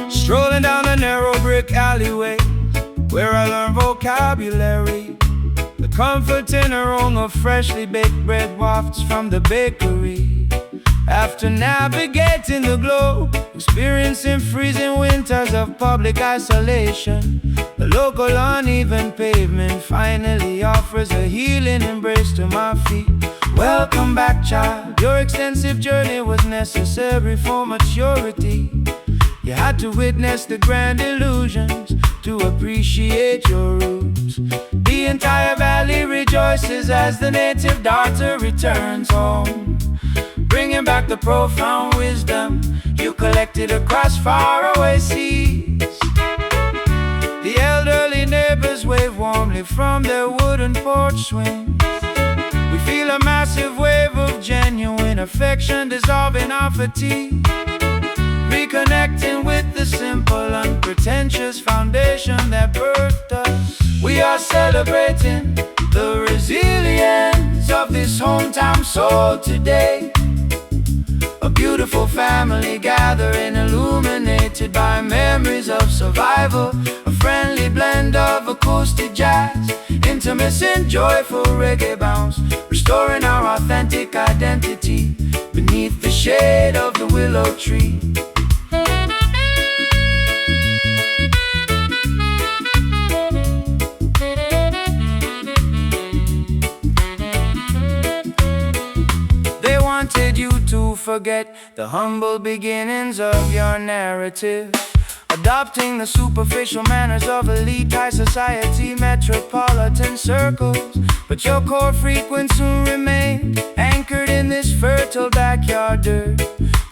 Strolling down a narrow brick alleyway where I learn vocabulary. The comforting aroma of freshly baked bread wafts from the bakery. After navigating the globe, experiencing freezing winters of public isolation, the local uneven pavement finally offers a healing embrace to my feet. Welcome back, child. Your extensive journey was necessary for maturity. You had to witness the grand illusions to appreciate your roots. The entire valley rejoices as the native daughter returns home, bringing back the profound wisdom you collected across faraway seas. The elderly neighbors wave warmly from their wooden porch swings. We feel a massive wave of genuine affection dissolving our fatigue, reconnecting with the simple, unpretentious foundation that birthed us. We are celebrating the resilience of this hometown soul today. A beautiful family gathering, illuminated by memories of survival. A friendly blend of acoustic jazz, intimacy and joyful reggae bounce, restoring our authentic identity beneath the shade of the willow tree. They wanted you to forget the humble beginnings of your narrative, adopting the superficial manners of elite high society metropolitan circles. But your core frequency remained anchored in this fertile backyard dirt.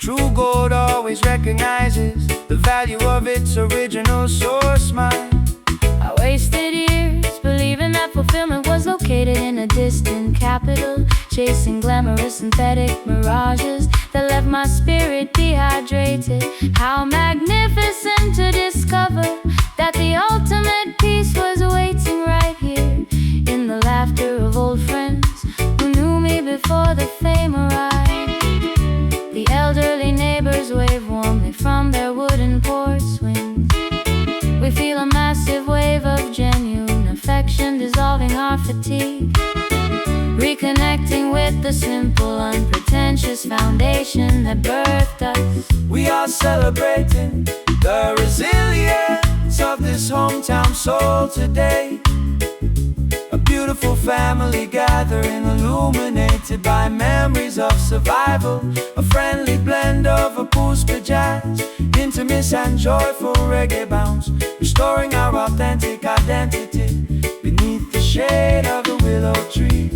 True gold always recognizes the value of its original source mind. I wasted years believing that fulfillment was located in a distant capital, chasing glamorous synthetic mirages that left my spirit dehydrated. How magnificent to discover that the ultimate peace was waiting right here, in the laughter of old friends who knew me before the fame arrived. The elderly neighbors wave warmly from their wooden porch swings. We feel a massive wave of genuine affection dissolving our fatigue, reconnecting with the simple, unpretentious foundation that birthed us. We are celebrating the resilience of this hometown soul today. A beautiful family gathering, illuminated by memories of survival. A friendly blend of acoustic jazz, intimacy and joyful reggae bounce, restoring our authentic identity beneath the shade of the willow tree.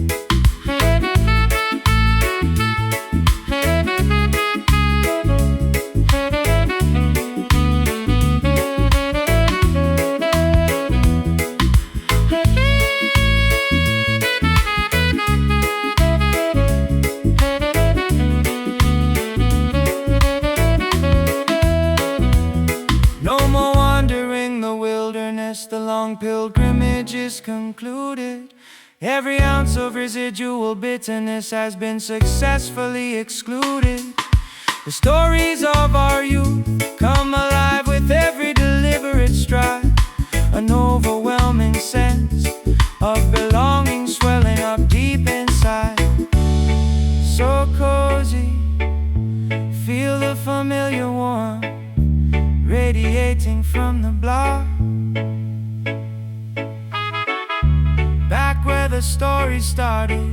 The long pilgrimage is concluded. Every ounce of residual bitterness has been successfully excluded. The stories of our youth come alive with every deliberate stride. An overwhelming sense of belonging swelling up deep inside. So cozy, feel the familiar warmth radiating from the block. Back where the story started,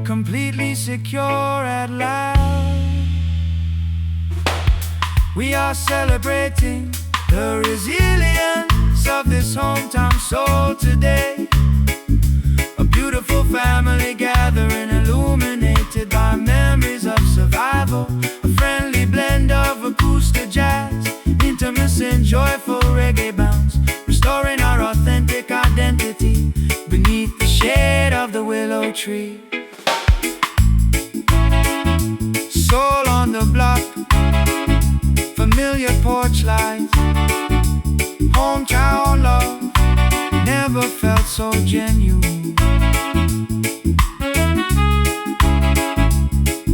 completely secure at last. We are celebrating the resilience of this hometown soul today. A beautiful family gathering, illuminated by memories of survival. A friendly blend of acoustic jazz, intimacy and joyful reggae bounce, restoring our authentic identity beneath the shade of the willow tree. soul on the block, familiar porch lights, hometown love never felt so genuine.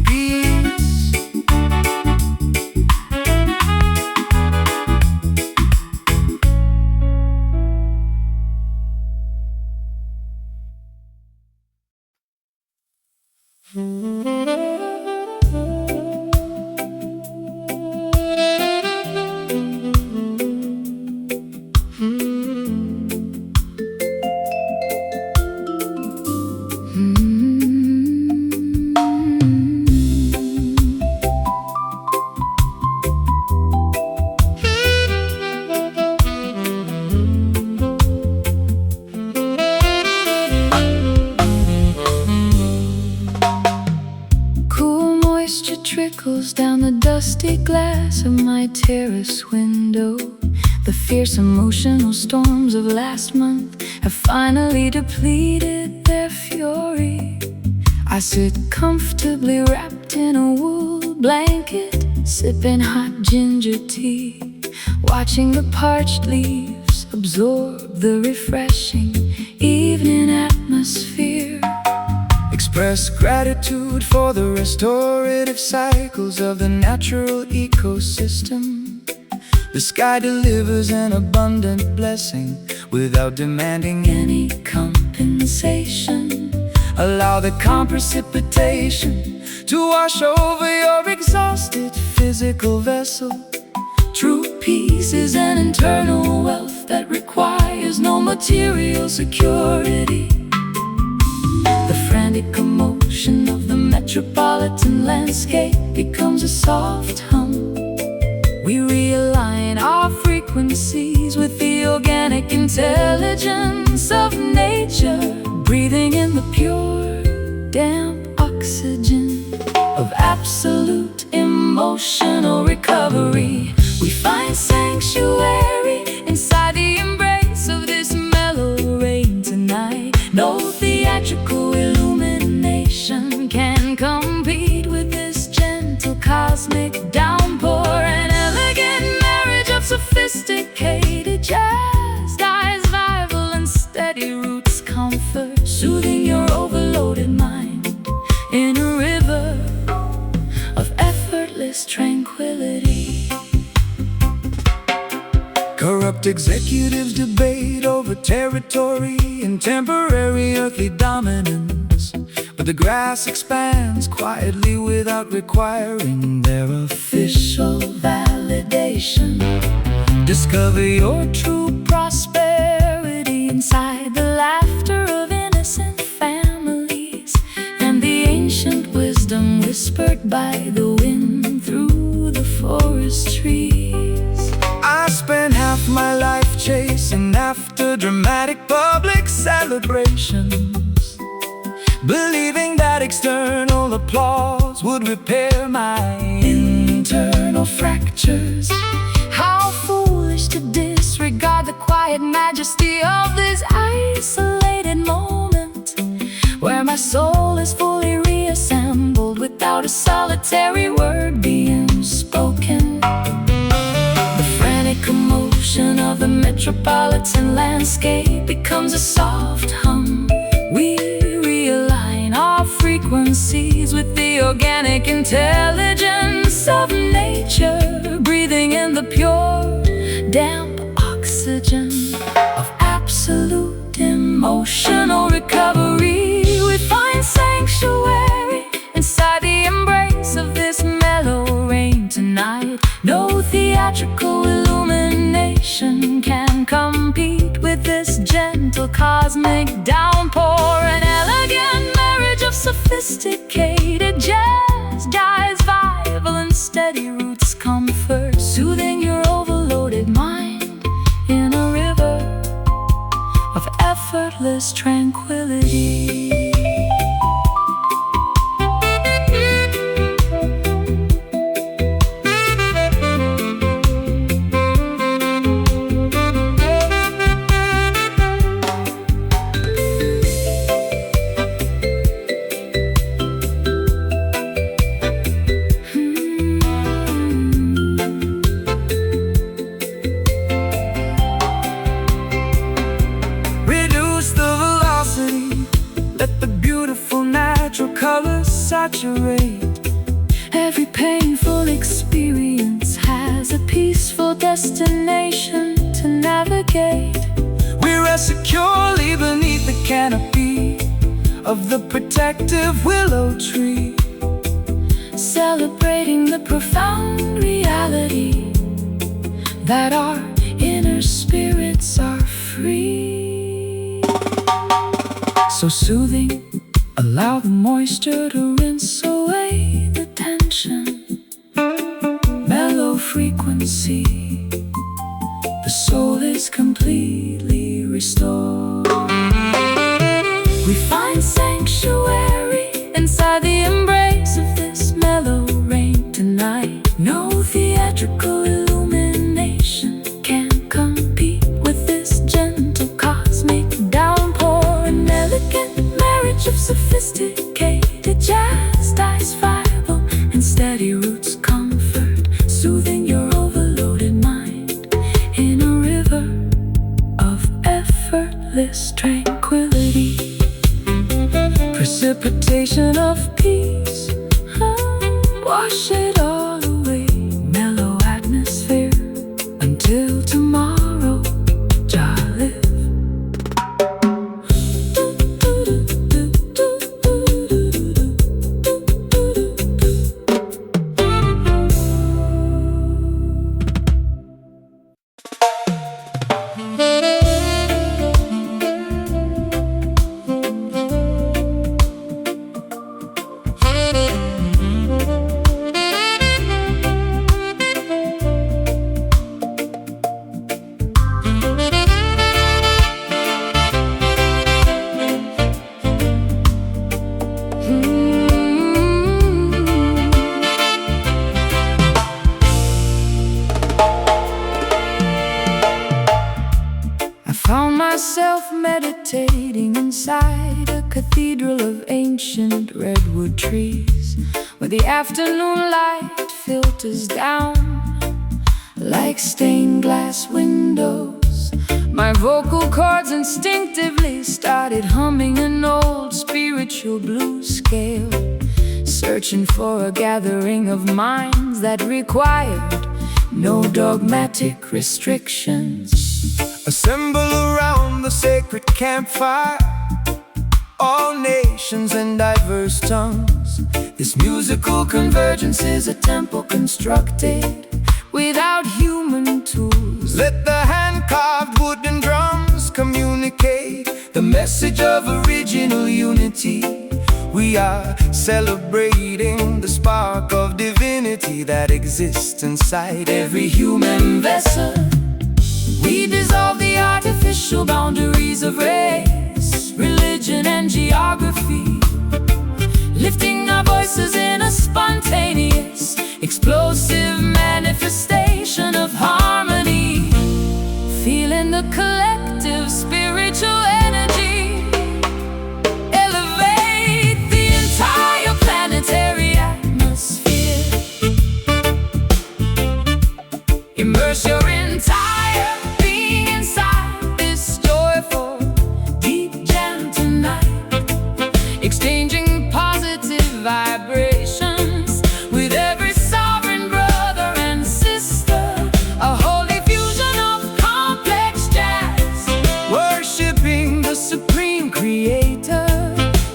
Peace. Trickles down the dusty glass of my terrace window. The fierce emotional storms of last month have finally depleted their fury. I sit comfortably wrapped in a wool blanket, sipping hot ginger tea, watching the parched leaves absorb the refreshing evening atmosphere. Express gratitude for the restorative cycles of the natural ecosystem. The sky delivers an abundant blessing without demanding any compensation. Allow the calm precipitation to wash over your exhausted physical vessel. True peace is an internal wealth that requires no material security. The frantic commotion of the metropolitan landscape becomes a soft hum. We realign our frequencies with the organic intelligence of nature, breathing in the pure, damp oxygen of absolute emotional recovery. We find sanctuary inside the embrace of this mellow rain tonight. No theatrical illumination can compete with this gentle cosmic downpour. An elegant marriage of sophisticated jazz, styles, vital and steady roots, comfort, soothing your overloaded mind in a river of effortless tranquility. Corrupt executives debate over territory and temporary earthly dominance, but the grass expands quietly without requiring their official validation. Discover your true prosperity inside the laughter of innocent families and the ancient wisdom whispered by the wind through the forest trees. I spent half my life chasing after dramatic public celebrations, believing that external applause would repair my internal fractures. How foolish to disregard the quiet majesty of this isolated moment, where my soul is fully reassembled without a solitary word being spoken. Commotion of the metropolitan landscape becomes a soft hum. We realign our frequencies with the organic intelligence of nature, breathing in the pure, damp oxygen of absolute emotional recovery. We find sanctuary inside the embrace of this mellow rain tonight. No theatrical illumination can compete with this gentle cosmic downpour. An elegant marriage of sophisticated jazz, guys, vital and steady roots, comfort, soothing your overloaded mind in a river of effortless tranquility. saturate. Every painful experience has a peaceful destination to navigate. We rest securely beneath the canopy of the protective willow tree, celebrating the profound reality that our inner spirits are free. So soothing, allow the moisture to rinse away the tension. Mellow frequency, the soul is completely restored. We find sanctuary inside the embrace of this mellow rain tonight. No theatrical illumination can compete with this gentle cosmic downpour. An elegant marriage of sophisticated jazz, dice viable and steady roots comfort, soothing your overloaded mind in a river of effortless tranquility. Precipitation of peace, wash it all away. Mellow atmosphere until tomorrow, Jalif. Found myself meditating inside a cathedral of ancient redwood trees, where the afternoon light filters down like stained glass windows. My vocal cords instinctively started humming an old spiritual blues scale, searching for a gathering of minds that required no dogmatic restrictions. Assemble around the sacred campfire, all nations and diverse tongues. This musical convergence is a temple constructed without human tools. Let the hand-carved wooden drums communicate the message of original unity. We are celebrating the spark of divinity that exists inside every human vessel. We dissolve the artificial boundaries of race, religion and geography, lifting our voices in a spontaneous, explosive manifestation of harmony, feeling the collective spiritual energy elevate the entire planetary atmosphere. Immerse your entire being inside this joyful deep jam tonight, exchanging positive vibrations with every sovereign brother and sister. A holy fusion of complex jazz, Worshipping the supreme creator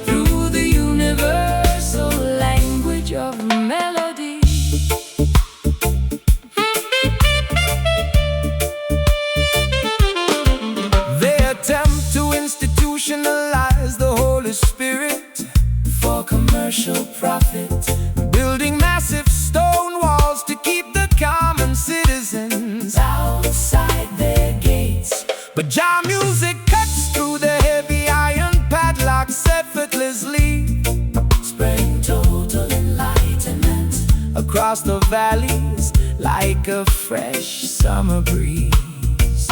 through the universal language of melody. they attempt to institutionalize the Holy Spirit For commercial profit, building massive stone walls to keep the common citizens. outside their gates, But Jah music cuts through the heavy iron padlocks effortlessly, spreading total enlightenment across the valleys like a fresh summer breeze.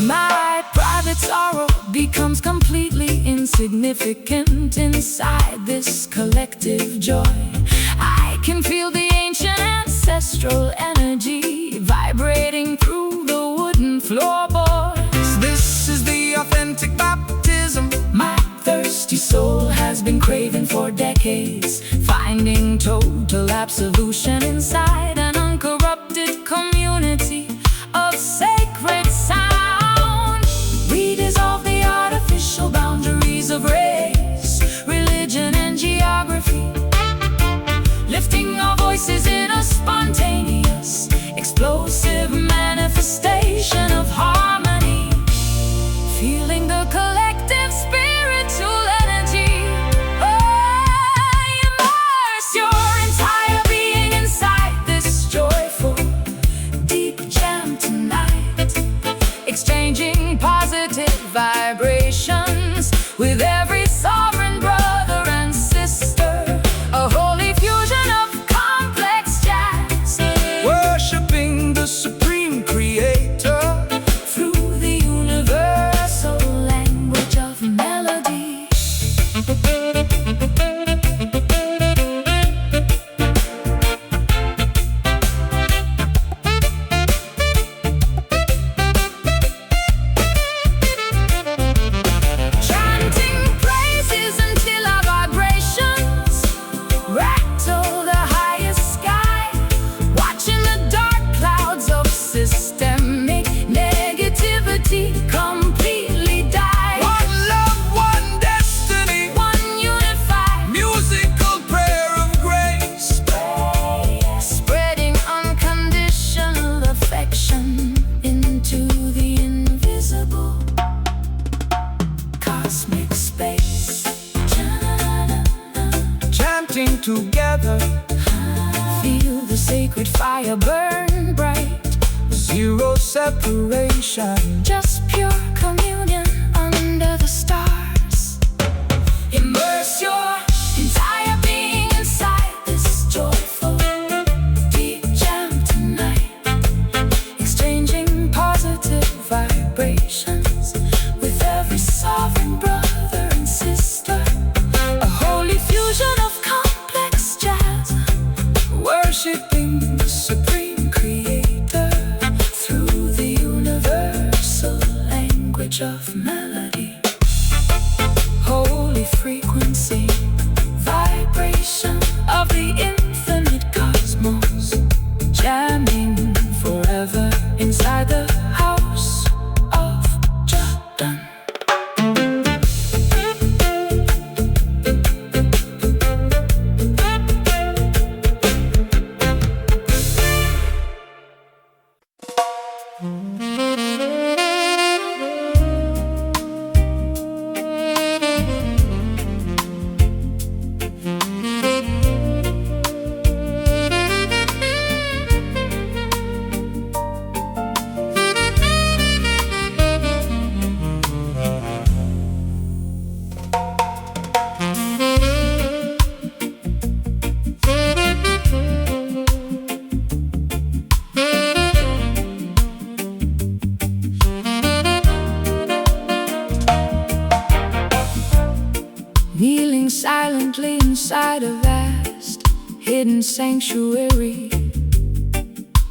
My private sorrow becomes completely insignificant inside this collective joy. I can feel the ancient ancestral energy vibrating through the wooden floorboards. This is the authentic baptism. My thirsty soul has has been craving for decades, finding total absolution inside an uncorrupted community of sacred sound. We dissolve the artificial boundaries of race, religion, and geography, lifting our voices in a spontaneous, explosive manifestation of harmony, feeling the collective spiritual energy. Immerse your entire being inside this joyful, deep jam tonight, exchanging positive vibrations with every sovereign brother and sister. A holy fusion of complex jazz, Worshipping the supreme creator through the universal language of melody. Chanting praises until our vibrations rattle the highest sky, watching the dark clouds of systemic negativity completely die. One love, one destiny, One unified, musical prayer of grace. spreading unconditional affection into the invisible cosmic space. Chanting together, Feel the sacred fire burn bright, zero separation. just pure communion under the stars. Immerse your entire being inside this joyful, deep jam tonight, exchanging positive vibrations with every sovereign brother and sister. A holy fusion of complex jazz, Worshipping the supreme creator through the universal language of melody. Holy frequency, vibration of the infinite cosmos, jamming forever inside the house of Jordan. Kneeling silently inside a vast, hidden sanctuary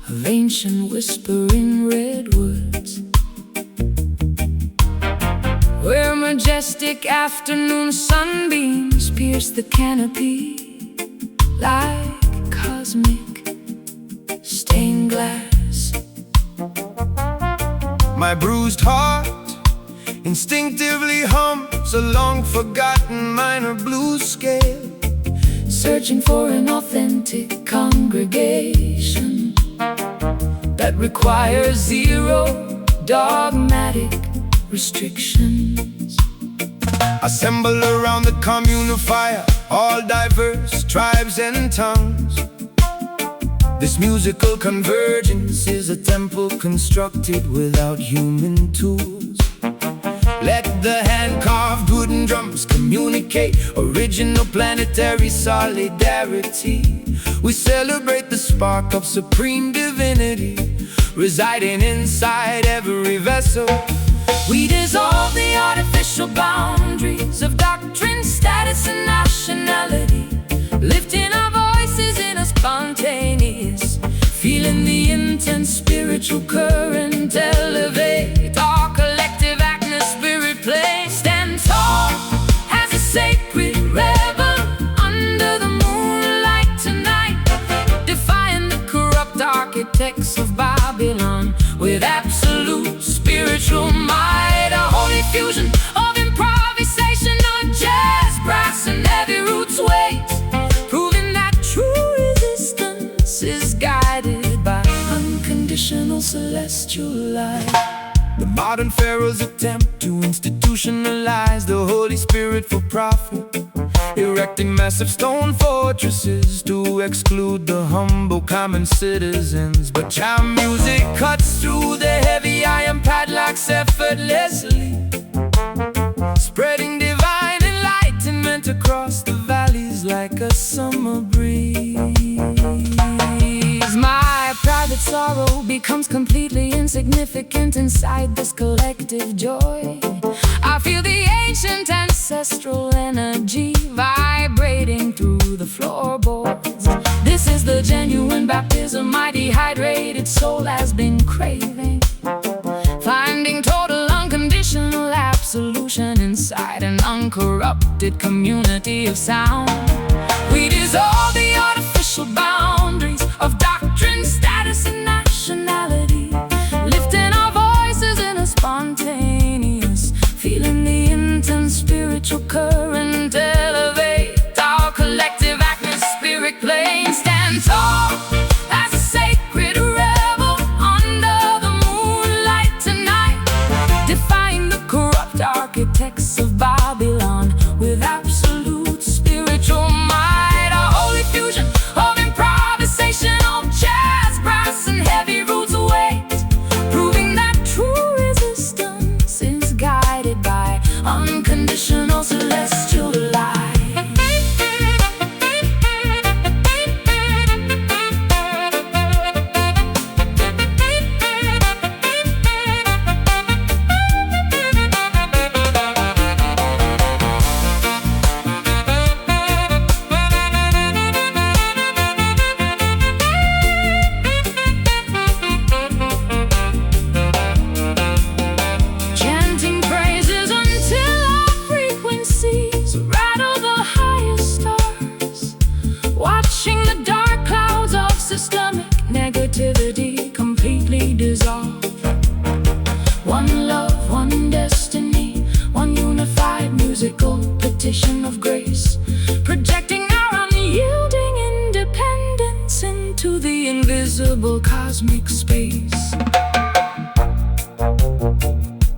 of ancient whispering redwoods, where majestic afternoon sunbeams pierce the canopy like cosmic stained glass. my bruised heart instinctively hums a long-forgotten minor blues scale, Searching for an authentic congregation that requires zero dogmatic restrictions. assemble around the communal fire, all diverse tribes and tongues. This musical convergence is a temple constructed without human tools. Let the hand-carved wooden drums communicate original planetary solidarity. We celebrate the spark of supreme divinity residing inside every vessel. We dissolve the artificial boundaries of doctrine, status, and nationality, lifting our voices in a spontaneous, feeling the intense spiritual current elevate our collective spirit plane. Stand tall as a sacred unconditional celestial light. The modern pharaoh's attempt to institutionalize the Holy Spirit for profit, erecting massive stone fortresses to exclude the humble common citizens. But jam music cuts through the heavy iron padlocks effortlessly, spreading divine enlightenment across the valleys like a summer breeze. My private sorrow becomes completely insignificant inside this collective joy. I feel the ancient ancestral energy vibrating through the floorboards. This is the genuine baptism my dehydrated soul has been craving, finding total unconditional absolution inside an uncorrupted community of sound. We dissolve the artificial boundaries of doctrine, status, and nationality, lifting our voices in a spontaneous, feeling the intense spiritual current elevate our collective atmospheric plane. Stand tall as a sacred rebel under the moonlight tonight, defying the corrupt architects of Babylon with absolute spiritual might. A holy fusion of improvisational jazz, brass, and heavy roots await, proving that true resistance is guided by unconditional celestial light. Chanting praises until our frequencies rattle the highest stars, watching the dark clouds of systemic negativity completely dissolve. One love, one destiny, one unified musical petition of grace, projecting our unyielding independence into the invisible cosmic space.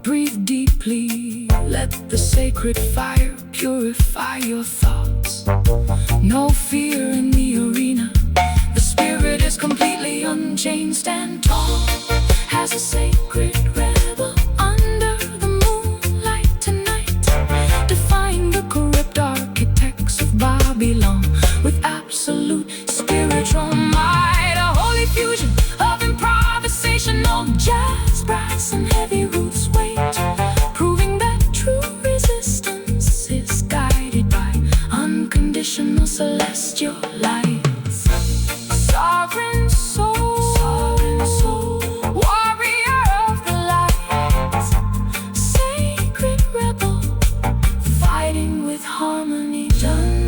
Breathe deeply, let the sacred fire purify your thoughts. No fear in the arena, the spirit is completely unchained. Stand tall as a sacred rebel under the moonlight tonight, defying the corrupt architects of Babylon with absolute spiritual might. A holy fusion of improvisational jazz, brass, and heavy roots wait, proving that true resistance is guided by unconditional celestial lights. Sovereign soul, warrior of the light, sacred rebel, fighting with harmony done.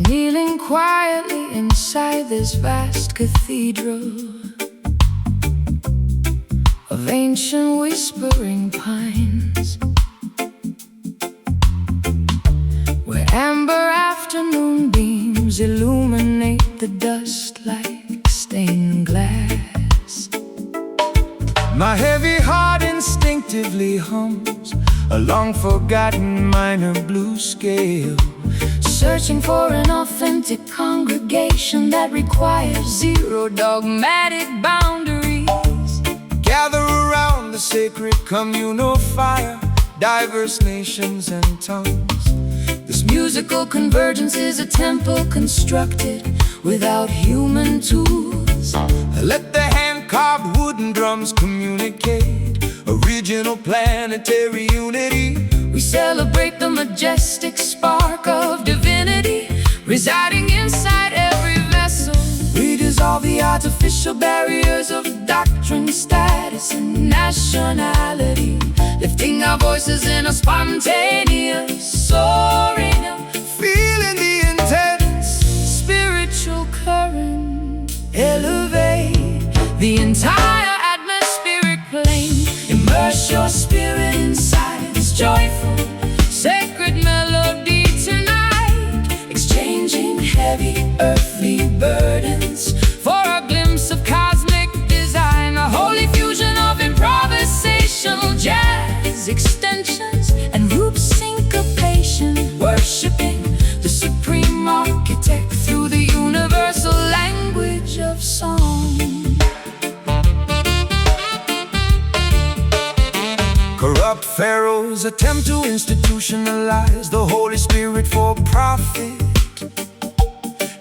Kneeling quietly inside this vast cathedral of ancient whispering pines, where amber afternoon beams illuminate the dust like stained glass. My heavy heart instinctively hums a long-forgotten minor blues scale, searching for an authentic congregation that requires zero dogmatic boundaries. Gather around the sacred communal fire, diverse nations and tongues. This musical convergence is a temple constructed without human tools. Let the hand-carved wooden drums communicate original planetary unity. We celebrate the majestic spark of divinity residing inside every vessel. We dissolve dissolve the artificial barriers of doctrine, status, and nationality, lifting our voices in a spontaneous soaring, feeling the intense spiritual current elevate the entire atmospheric plane. Immerse your spirit inside this joyful, sacred melody tonight, exchanging heavy earthly burdens for a glimpse of cosmic design, a holy fusion of improvisational jazz extensions and root syncopation, worshiping the supreme architect through the universal language of song. Corrupt pharaohs attempt to institutionalize the Holy Spirit for profit,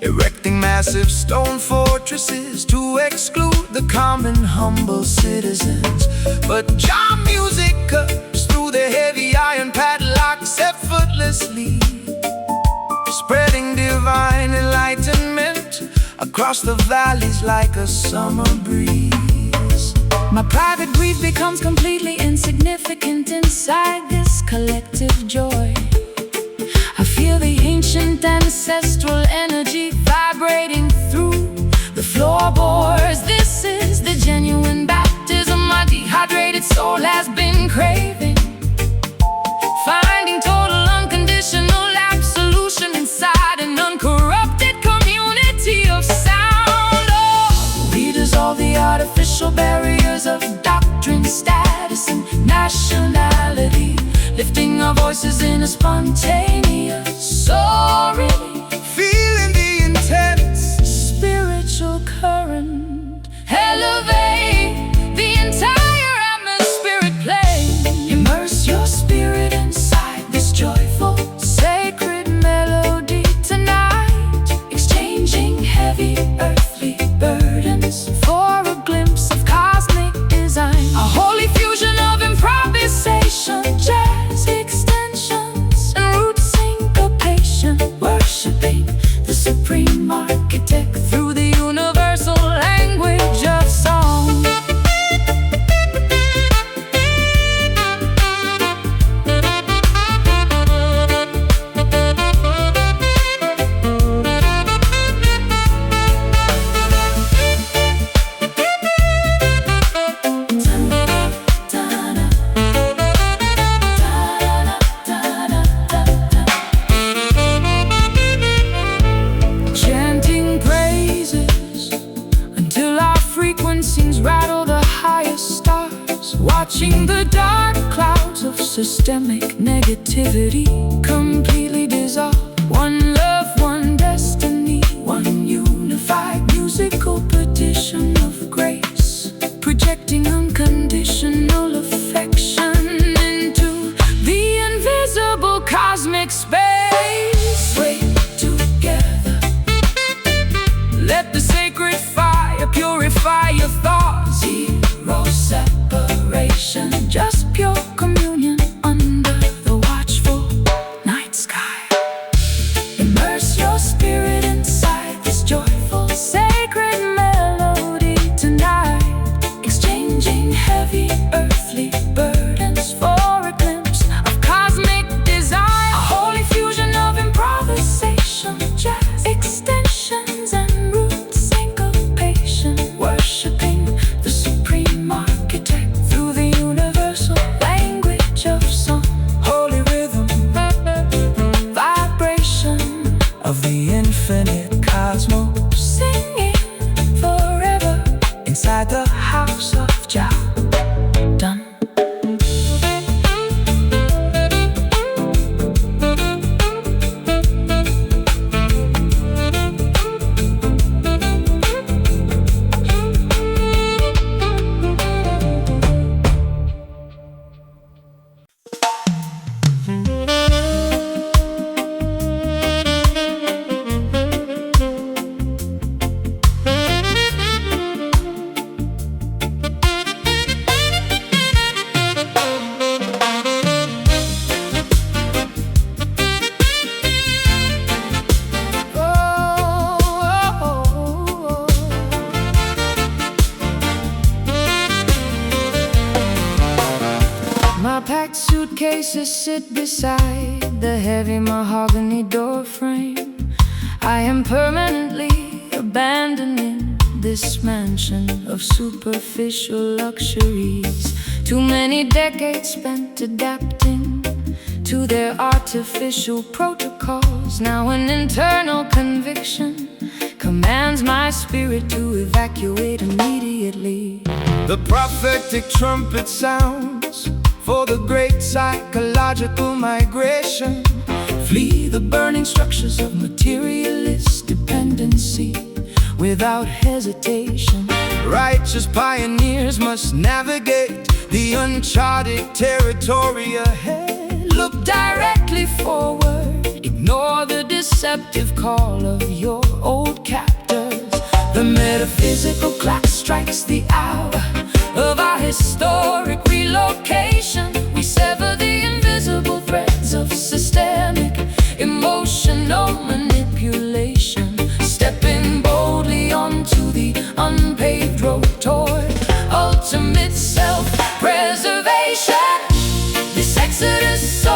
erecting massive stone fortresses to exclude the common humble citizens. But Jah music cuts through the heavy iron padlocks effortlessly, spreading divine enlightenment across the valleys like a summer breeze. My private grief becomes completely insignificant inside this collective joy. I feel the ancient ancestral energy vibrating through the floorboards. This is the genuine baptism my dehydrated soul has been craving, finding total unconditional absolution inside an uncorrupted community of sound. Oh, we dissolve the artificial barriers of doctrine, status, and nationality, lifting our voices in a spontaneous soaring, feeling the intense spiritual current elevate the entire atmospheric plane. Immerse your spirit inside this joyful, sacred melody tonight, exchanging heavy earthly burdens for a glimpse of cosmic design, a holy fusion of improvisation, jazz extensions, and root syncopation, worshiping the supreme architect through the universal language of song. Chanting praises until our frequencies rattle the highest stars, watching the dark clouds of systemic negativity completely dissolve. One love, one destiny, one unified musical petition of grace, projecting unconditional affection into the invisible cosmic space. Wait together, let the sacred fire purify your thoughts. Zero separation, just pure communion under the watchful night sky. Immerse your spirit inside this joyful, sacred melody tonight, exchanging heavy earthly burdens for a glimpse of cosmic design, a holy fusion sit beside the heavy mahogany door frame. I am permanently abandoning this mansion of superficial luxuries. Too many decades spent adapting to their artificial protocols. Now an internal conviction commands my spirit to evacuate immediately. The prophetic trumpet sounds for the great psychological migration. Flee the burning structures of materialist dependency without hesitation. Righteous pioneers must navigate the uncharted territory ahead. Look directly forward, ignore the deceptive call of your old captors. The metaphysical clock strikes the hour Of our historic relocation, we sever the invisible threads of systemic emotional manipulation. Stepping boldly onto the unpaved road toward ultimate self-preservation. This exodus soul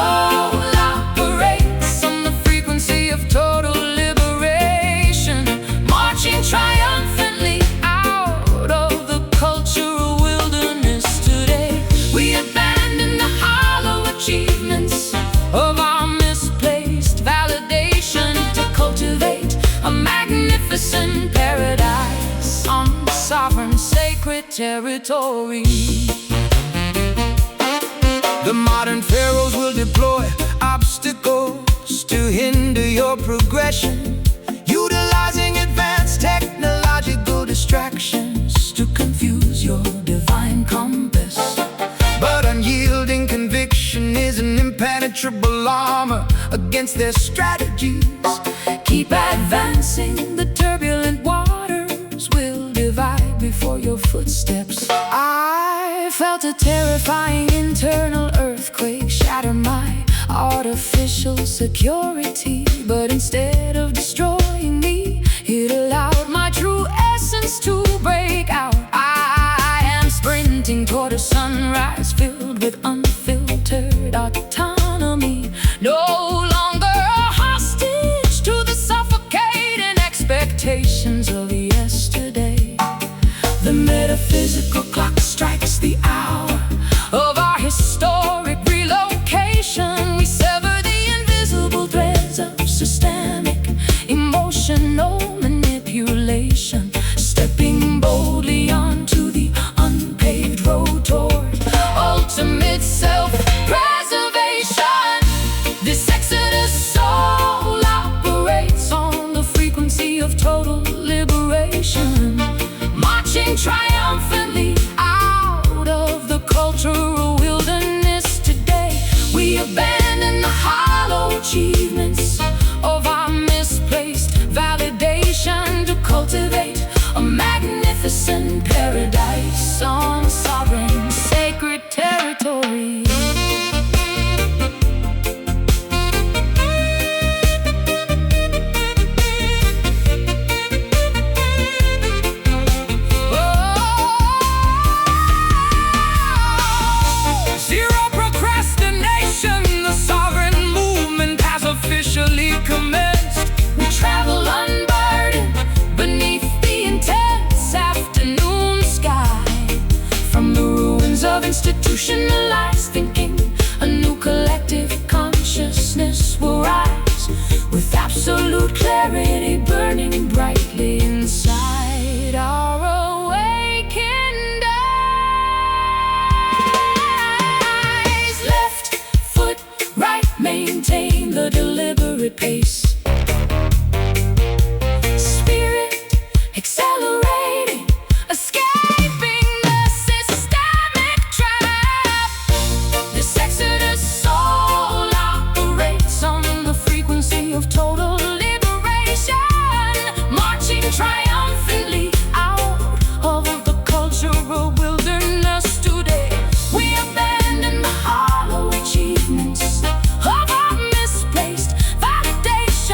operates on the frequency of total liberation, marching triumphantly out of the cultural wilderness today. We abandon the hollow achievements of our misplaced validation to cultivate a magnificent paradise on sovereign sacred territory. The modern pharaohs will deploy obstacles to hinder your progression, utilizing advanced technological distractions to confuse your divine compass. But unyielding conviction is an impenetrable armor against their strategies. Keep advancing, the turbulent waters will divide before your footsteps. I felt a terrifying internal earthquake shatter my artificial security. But instead of destroying me, it allowed my true essence to break out. I am sprinting toward a sunrise filled with unfiltered autonomy. No longer a hostage to the suffocating expectations of yesterday. The metaphysical clock strikes the hour Of our historic relocation, we sever the invisible threads of systemic emotional manipulation. Stepping boldly onto the unpaved road toward ultimate self-preservation. This exodus soul operates on the frequency of total liberation, marching triumphantly out of the cultural wilderness today. We abandon the hollow achievements of our misplaced validation to cultivate a magnificent paradise on sovereign sacred territory. Zero procrastination, the sovereign movement has officially commenced. We travel unburdened beneath the intense afternoon sky. From the ruins of institutionalized thinking, a new collective consciousness will rise with absolute clarity burning brightly inside our awakened eyes. Left foot, right, maintain the deliberate pace. Spirit accelerating, escaping the systemic trap. This exodus soul operates on the frequency of total liberation, marching triumphantly out of the cultural wilderness today. We abandon the hollow achievements of our misplaced validation.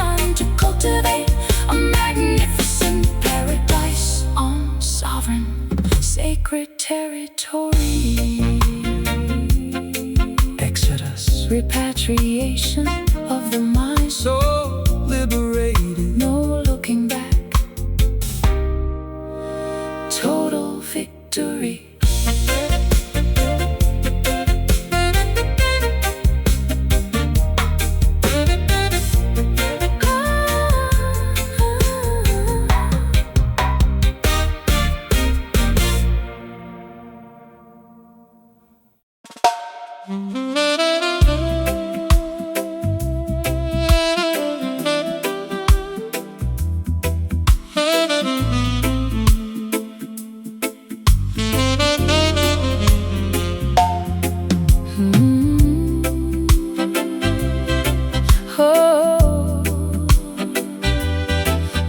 Oh,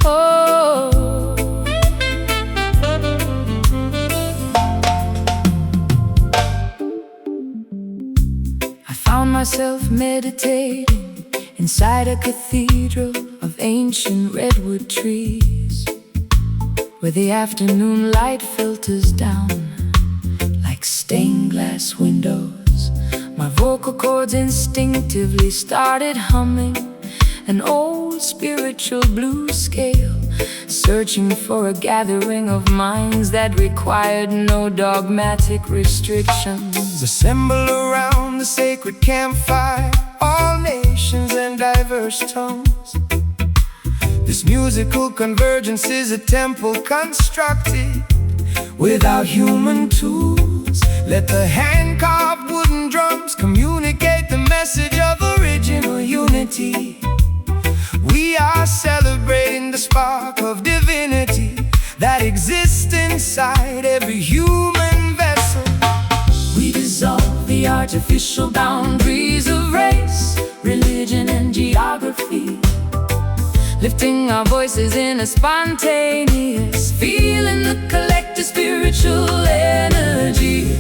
oh. I found myself meditating inside a cathedral of ancient redwood trees, where the afternoon light filters down like stained glass windows. My vocal cords instinctively started humming an old spiritual blues scale, searching for a gathering of minds that required no dogmatic restrictions. Assemble around the sacred campfire, all nations and diverse tongues. This musical convergence is a temple constructed without human tools. Let the hand-carved wooden drums communicate the message of original unity. We are celebrating the spark of divinity that exists inside every human vessel. We dissolve the artificial boundaries of race, religion, and geography, lifting our voices in a spontaneous feeling the collective spiritual energy.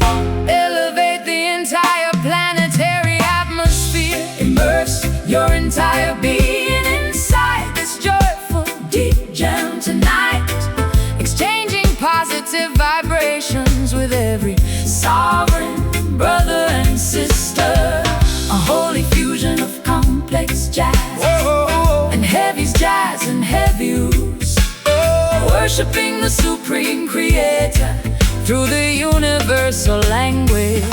Elevate the entire planetary atmosphere, immerse your entire being inside this joyful deep jam tonight, exchanging positive vibrations with every sovereign brother and sister. A holy fusion of complex jazz and heavy's jazz and heavy roots, worshipping the supreme creator through the universal language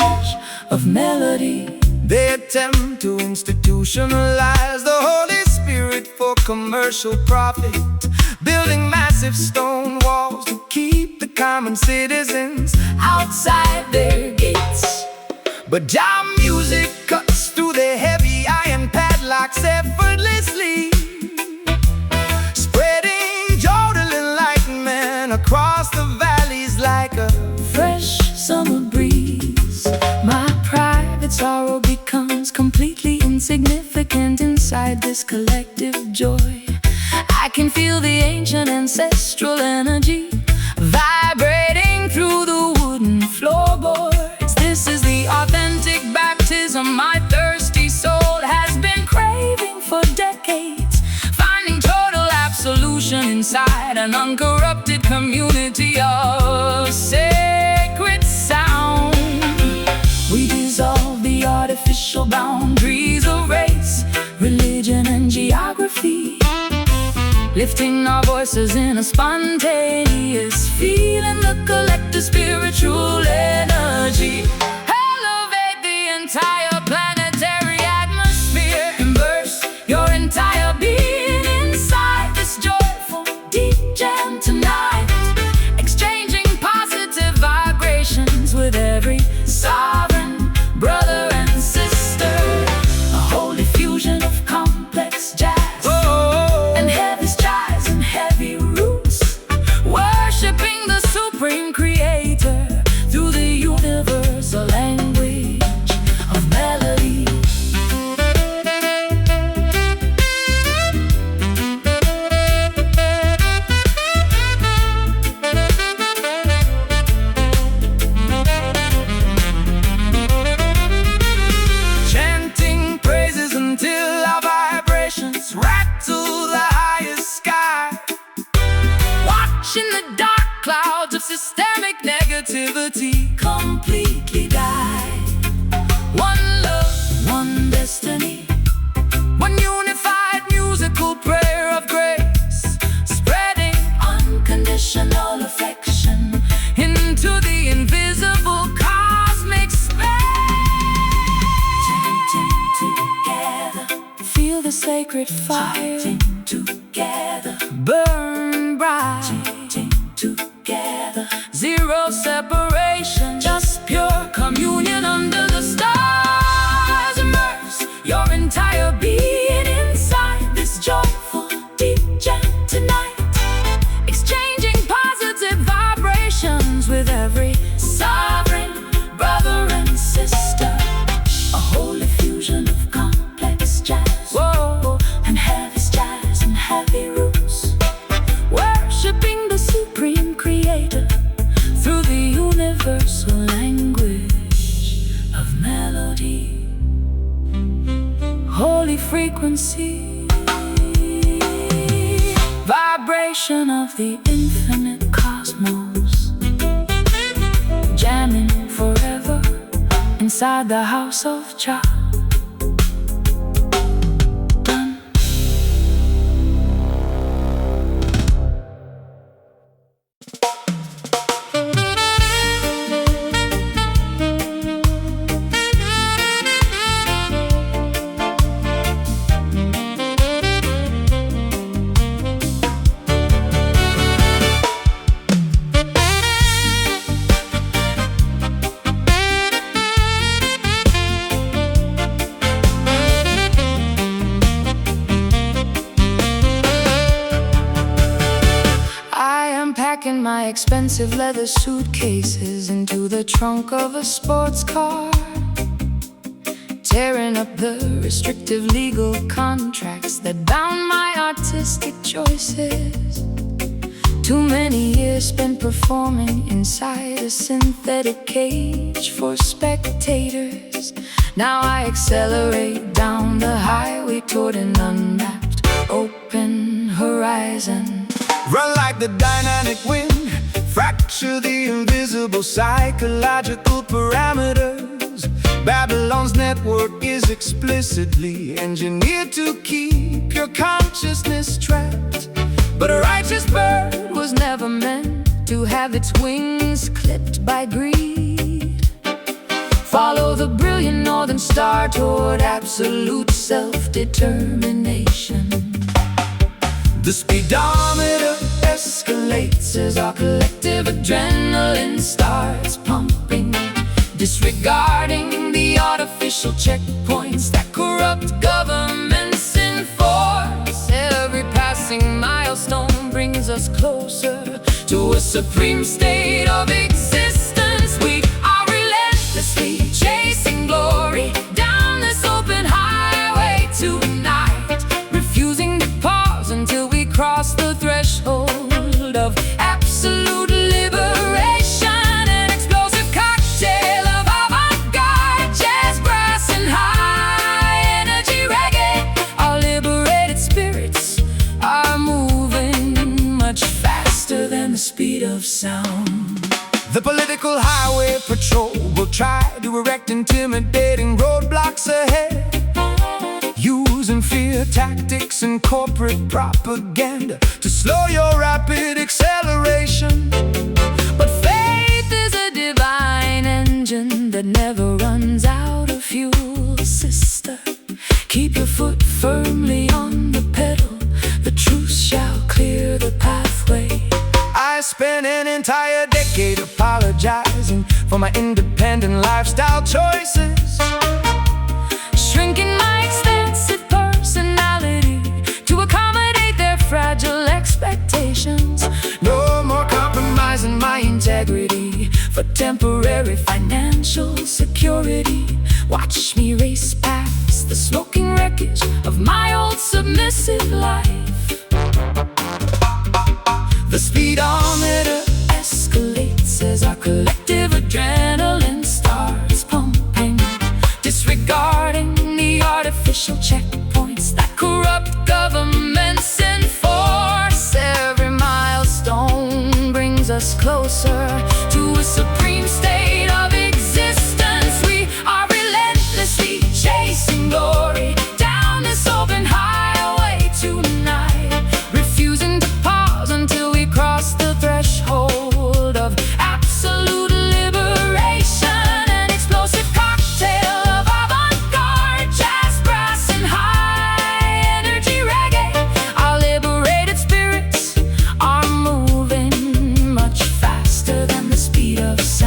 of melody. They attempt to institutionalize the Holy Spirit for commercial profit, building massive stone walls to keep the common citizens Outside their gates, but jam music cuts through their heavy iron padlocks effortlessly, spreading jodel enlightenment across the valleys like a fresh summer breeze. My private sorrow becomes completely insignificant inside this collective joy. I can feel the ancient ancestral energy vibrating through the wooden floorboards. This is the authentic baptism my thirsty soul has been craving for decades, finding total absolution inside an uncorrupted community of sacred sound. We dissolve the artificial boundaries of race, religion, and geography, lifting our voices in a spontaneous feeling the collective spiritual energy. Elevate the entire planetary atmosphere, immerse your entire being inside this joyful deep jam tonight, exchanging positive vibrations with every sovereign brother and sister. A holy fusion of complex jazz and heavy's jazz and heavy roots, worshipping the supreme creator through the universal language of melody. chanting praises until our vibrations rattle the highest sky, Watching the dark clouds of systemic negativity completely die. One love, one destiny, one unified musical prayer of grace, spreading unconditional affection into the invisible cosmic space. Chanting together, feel the sacred fire. Chanting together, burn bright. Chanting together, zero separation, just pure communion under the stars. Immerse your entire being inside this joyful deep jam tonight, exchanging positive vibrations with every sovereign brother and sister. A holy fusion of complex jazz vibration of the infinite cosmos, jamming forever inside the house of Jah. Packing my expensive leather suitcases into the trunk of a sports car, tearing up the restrictive legal contracts that bound my artistic choices. Too many years spent performing inside a synthetic cage for spectators. Now I accelerate down the highway toward an unmapped open horizon. Run like the dynamic wind, fracture the invisible psychological parameters. Babylon's network is explicitly engineered to keep your consciousness trapped. But a righteous bird was never meant to have its wings clipped by greed. Follow the brilliant northern star toward absolute self-determination. The speedometer escalates as our collective adrenaline starts pumping, disregarding the artificial checkpoints that corrupt governments enforce. Every passing milestone brings us closer to a supreme state of existence. We are relentlessly chasing glory down this open highway tonight, refusing to pause until we cross the threshold of absolute liberation. An explosive cocktail of avant-garde jazz, brass and high-energy reggae. Our liberated spirits are moving much faster than the speed of sound. The political highway patrol will try to erect intimidating roadblocks ahead, using fear tactics and corporate propaganda to slow your rapid acceleration. But faith is a divine engine that never runs out of fuel, sister. Keep your foot firmly on the pedal, the truth shall clear the pathway. I spent an entire decade apologizing for my independent lifestyle choices, shrinking my extensive personality to accommodate their fragile expectations. No more compromising my integrity for temporary financial security. Watch me race past the smoking wreckage of my old submissive life. The speedometer escalates as our collective adrenaline starts pumping, disregarding the artificial checkpoints that corrupt governments enforce. Every milestone brings us closer to a supreme state of existence. We are relentlessly chasing glory down this open highway tonight, refusing to pause until we cross the threshold of absolute liberation. An explosive cocktail of avant-garde jazz, brass and high-energy reggae. Our liberated spirits are moving much faster than the speed of sound.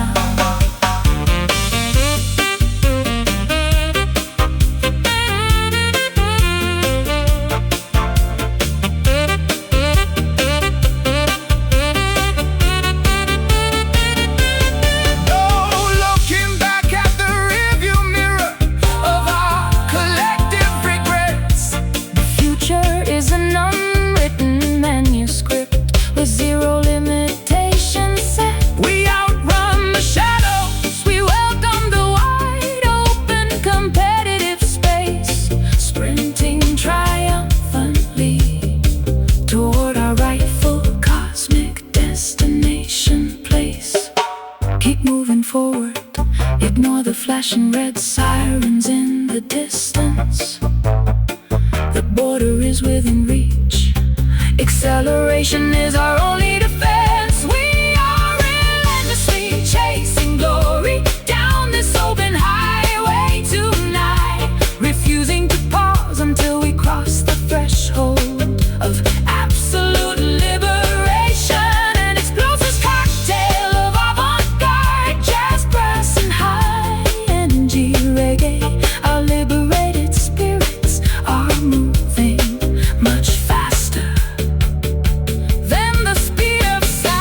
flashing red sirens in the distance. The border is within reach. Acceleration is our only defense. We are relentlessly chasing glory down this open highway tonight, refusing to pause until we cross the threshold of absolute liberation. An explosive cocktail of avant-garde jazz, brass, and high-energy reggae. Our liberated spirits are moving much faster than the speed of sound.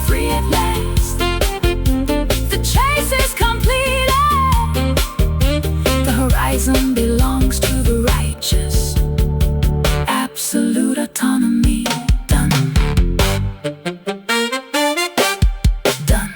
Free at last, the chase is completed. The horizon belongs to the righteous. Absolute autonomy. Done. Done.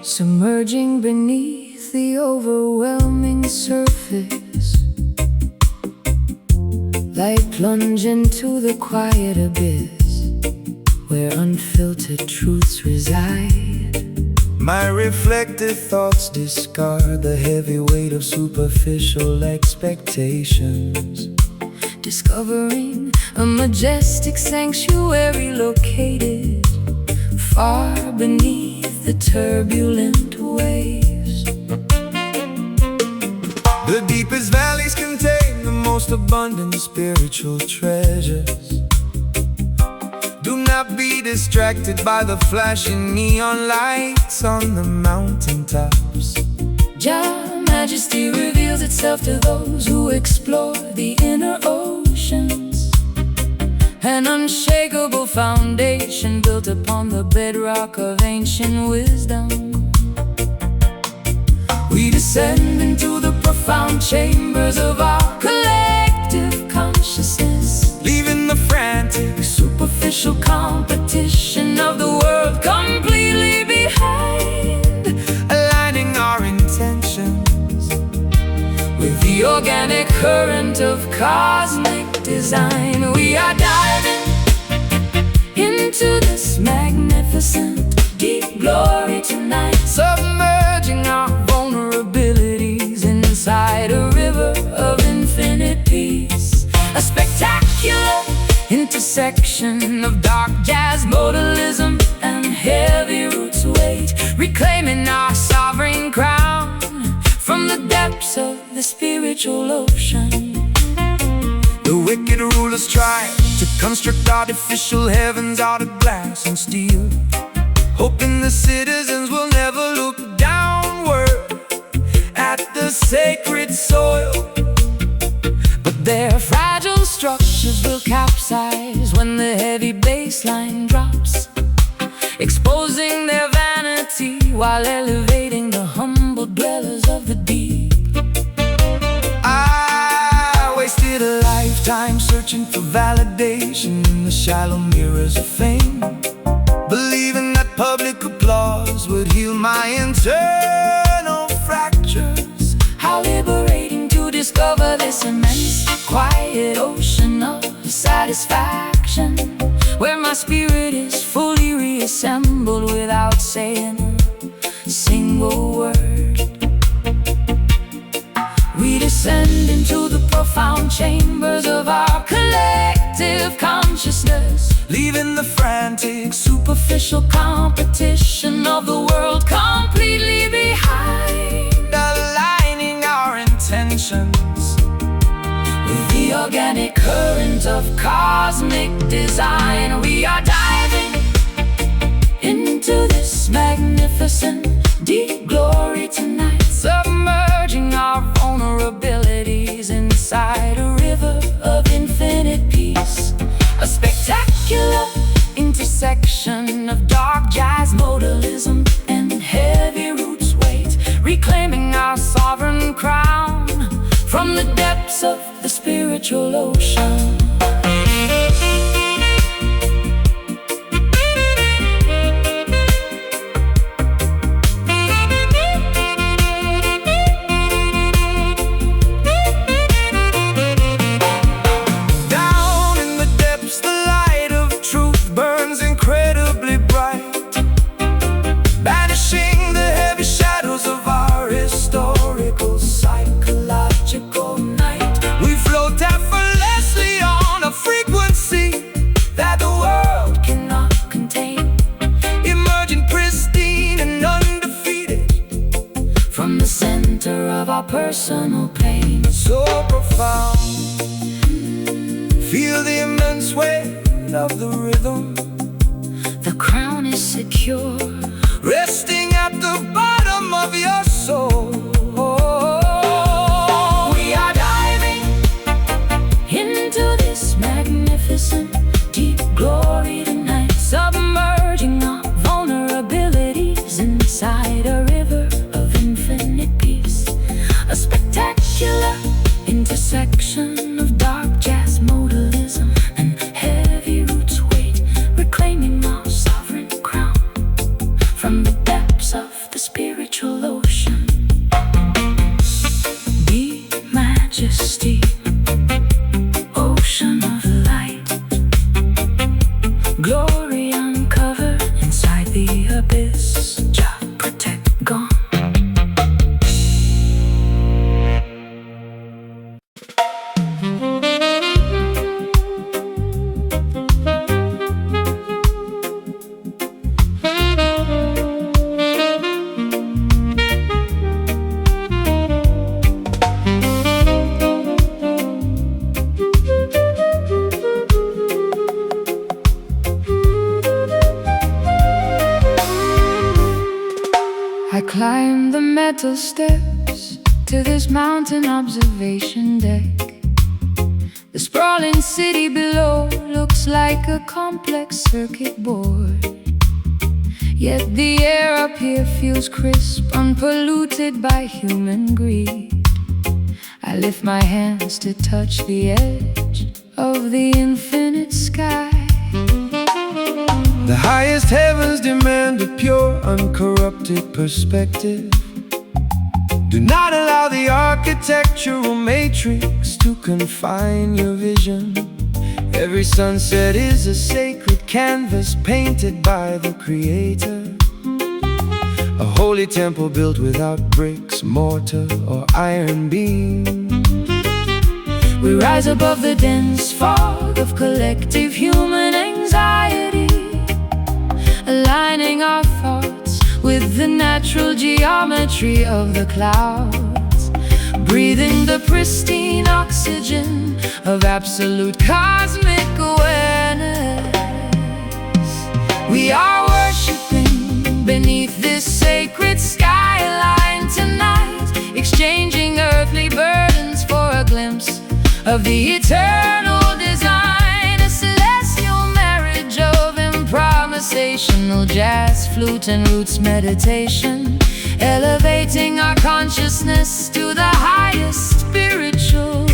Submerging beneath the overwhelming surface, like plunge into the quiet abyss where unfiltered truths reside. My reflective thoughts discard the heavy weight of superficial expectations, Discovering a majestic sanctuary located far beneath the turbulent waves. The deepest valleys contain the most abundant spiritual treasures. Do not be distracted by the flashing neon lights on the mountaintops. Jah majesty reveals itself to those who explore the inner oceans. An unshakable foundation built upon the bedrock of ancient wisdom. We descend into the profound chambers of our collective consciousness, Leaving the frantic superficial competition of the world completely behind, aligning our intentions with the organic current of cosmic design. We are diving into this magnificent deep glory tonight, submerging our vulnerabilities inside a river of infinite peace. A spectacular intersection of dark jazz, modalism, and heavy roots weight, reclaiming our sovereign crown from the depths of the spiritual ocean. The wicked rulers try to construct artificial heavens out of glass and steel, hoping the citizens will never look downward at the sacred soil. But their fragile structures will capsize when the heavy bass line drops, exposing their vanity while elevating the humble dwellers of the deep. I wasted a lifetime searching for validation in the shallow mirrors of fame, believing that public applause would heal my internal fractures. How liberating to discover this immense, quiet ocean of satisfaction, where my spirit is fully reassembled without saying a single word. We descend into the profound chambers of our collective consciousness, Leaving the frantic superficial competition of the world completely behind, aligning our intentions with the organic current of cosmic design. We are diving into into this magnificent deep glory tonight, submerging our vulnerabilities inside a river of infinite peace. A spectacular intersection of dark jazz modalism and heavy roots weight, reclaiming our sovereign crown from the depths of the spiritual ocean. Personal pain so profound, feel the immense weight of the rhythm. The crown is secure, resting at the bottom of your soul. We are diving into this magnificent deep glory tonight, submerging our vulnerabilities inside a river of infinite peace. A spectacular intersection of dark jazz modalism and heavy roots weight, reclaiming our sovereign crown from the depths of the spiritual ocean. Be majesty, ocean of light, glory uncovered inside the abyss. Jah protect gone. I climb the metal steps to this mountain observation deck. The sprawling city below looks like a complex circuit board, yet the air up here feels crisp, unpolluted by human greed. I lift my hands to touch the edge of the infinite sky. The highest heavens demand a pure, uncorrupted perspective. Do not allow the architectural matrix to confine your vision. Every sunset is a sacred canvas painted by the Creator. A holy temple built without bricks, mortar, or iron beam. We rise above the dense fog of collective human anxiety, aligning our thoughts with the natural geometry of the clouds, breathing the pristine oxygen of absolute cosmic awareness. We are worshiping beneath this sacred skyline tonight, exchanging earthly burdens for a glimpse of the eternal design. A celestial marriage of improvisational jazz, flute and roots meditation, elevating our consciousness to the highest spiritual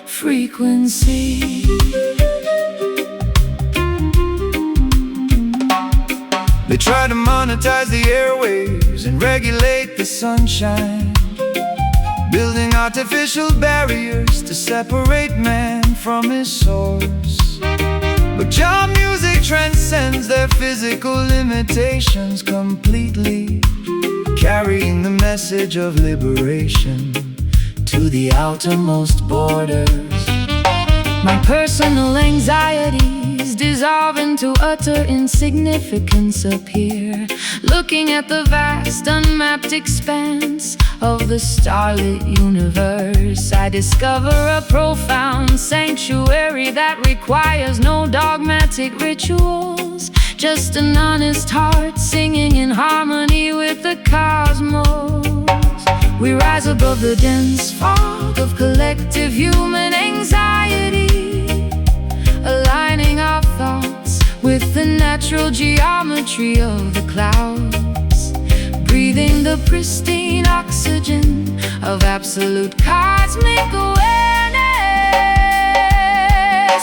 frequency. They try to monetize the airwaves and regulate the sunshine, building artificial barriers to separate man from his source. But Jah music transcends their physical limitations completely, carrying the message of liberation to the outermost borders. My personal anxieties dissolve into utter insignificance up here, looking at the vast unmapped expanse of the starlit universe. I discover a profound sanctuary that requires no dogmatic rituals, just an honest heart singing in harmony with the cosmos. We rise above the dense fog of collective human anxiety, aligning our thoughts with the natural geometry of the clouds, breathing the pristine oxygen of absolute cosmic awareness.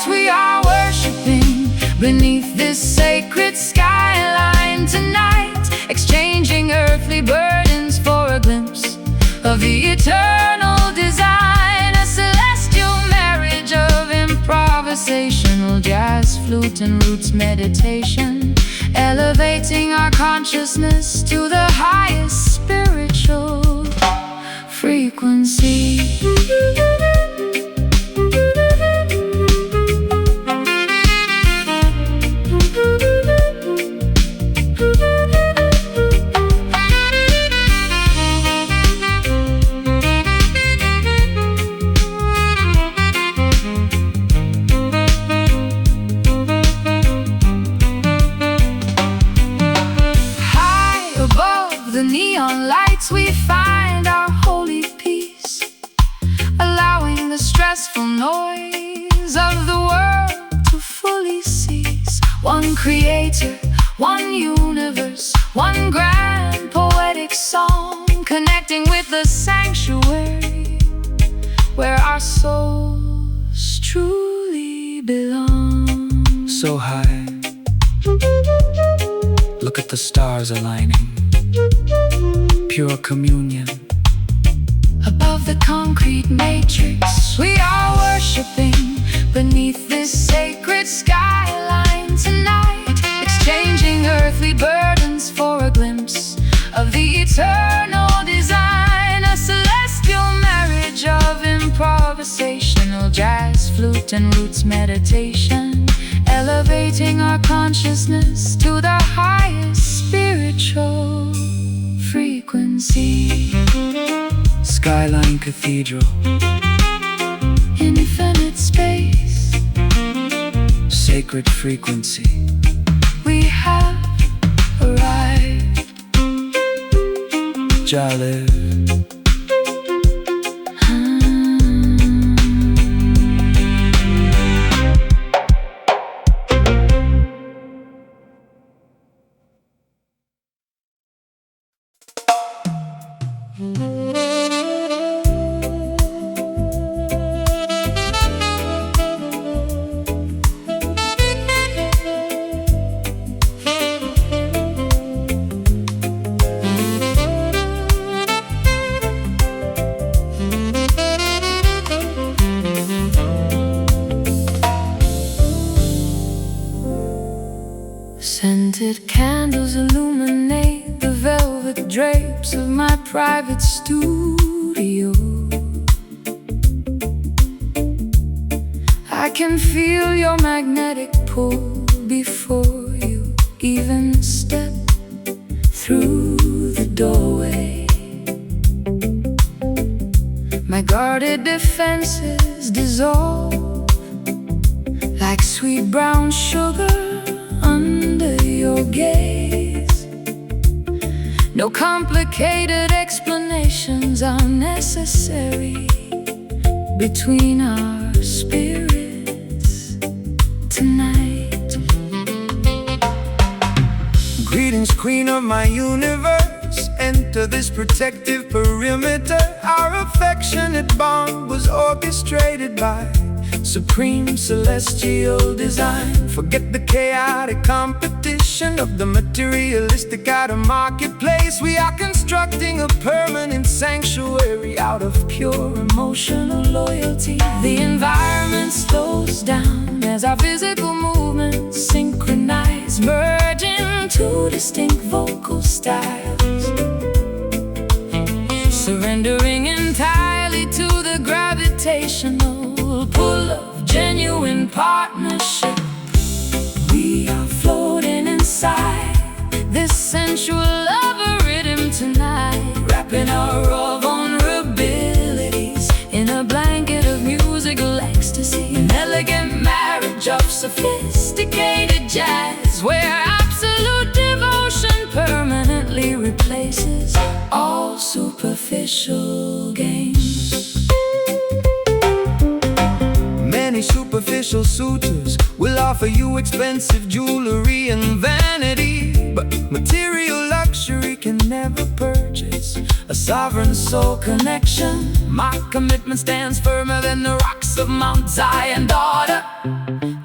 We are worshiping beneath this sacred skyline tonight, exchanging earthly burdens for a glimpse of the eternal design, a celestial marriage of improvisational jazz, flute and roots meditation, elevating our consciousness to the highest spiritual frequency. The neon lights, we find our holy peace, allowing the stressful noise of the world to fully cease. One creator, one universe, one grand poetic song, connecting with the sanctuary where our souls truly belong. So high, look at the stars aligning, pure communion. Above the concrete matrix, we are worshiping beneath this sacred skyline tonight, exchanging earthly burdens for a glimpse of the eternal design, a celestial marriage of improvisational jazz, flute and roots meditation, elevating our consciousness to the highest spiritual frequency. Skyline Cathedral, infinite space, sacred frequency. We have arrived. Jah live. Scented candles illuminate the velvet drapes of my private studio. I can feel your magnetic pull before you even step through the doorway. My guarded defenses dissolve like sweet brown sugar under your gaze. No complicated explanations are necessary between our spirits tonight. Greetings, queen of my universe. Enter this protective perimeter. Our affectionate bond was orchestrated by supreme celestial design. Forget the chaotic competition of the materialistic outer marketplace. We are constructing a permanent sanctuary out of pure emotional loyalty. The environment slows down as our physical movements synchronize, merging two distinct vocal styles, surrendering entirely to the gravitational pull of genuine partnership. We are floating inside this sensual love rhythm tonight, wrapping our raw vulnerabilities in a blanket of musical ecstasy, an elegant marriage of sophisticated jazz, where superficial games. Many superficial suitors will offer you expensive jewelry and vanity, but material luxury can never purchase a sovereign soul connection. My commitment stands firmer than the rocks of Mount Zion, daughter,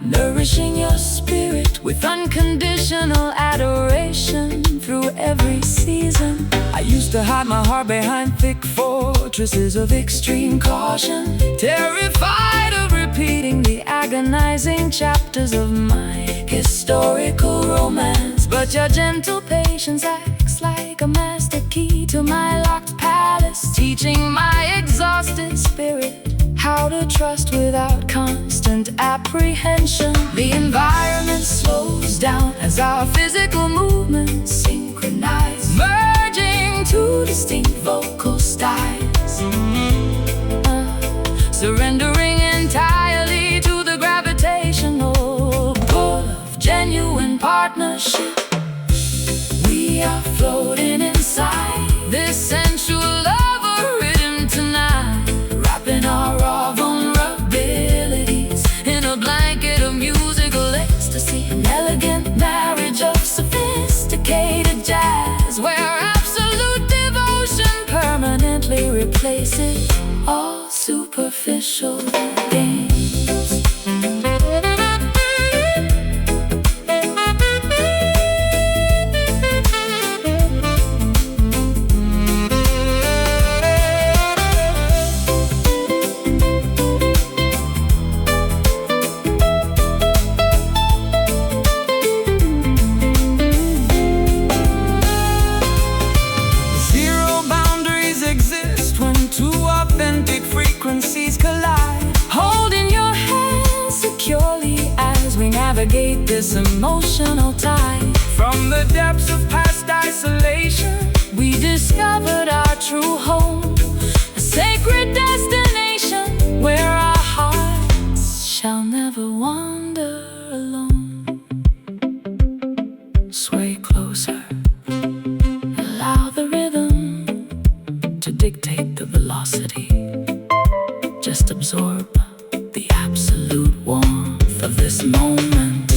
nourishing your spirit with unconditional adoration through every season. I used to hide my heart behind thick fortresses of extreme caution, terrified of repeating the agonizing chapters of my historical romance. But your gentle patience acts like a master key to my locked palace, teaching my exhausted spirit how to trust without constant apprehension. The environment slows down as our physical movements synchronize, merging two distinct vocal styles, surrendering entirely to the gravitational pull of genuine partnership. We are floating inside this sensual love rhythm tonight, wrapping our raw vulnerabilities in a blanket of musical ecstasy, an elegant marriage of sophisticated jazz, where absolute devotion permanently replaces all superficial games. Frequencies collide, holding your hand securely as we navigate this emotional tide. From the depths of past isolation, we discovered our true home, a sacred destination where our hearts shall never wander alone. Sway closer, allow the rhythm to dictate the velocity. Just absorb the absolute warmth of this moment.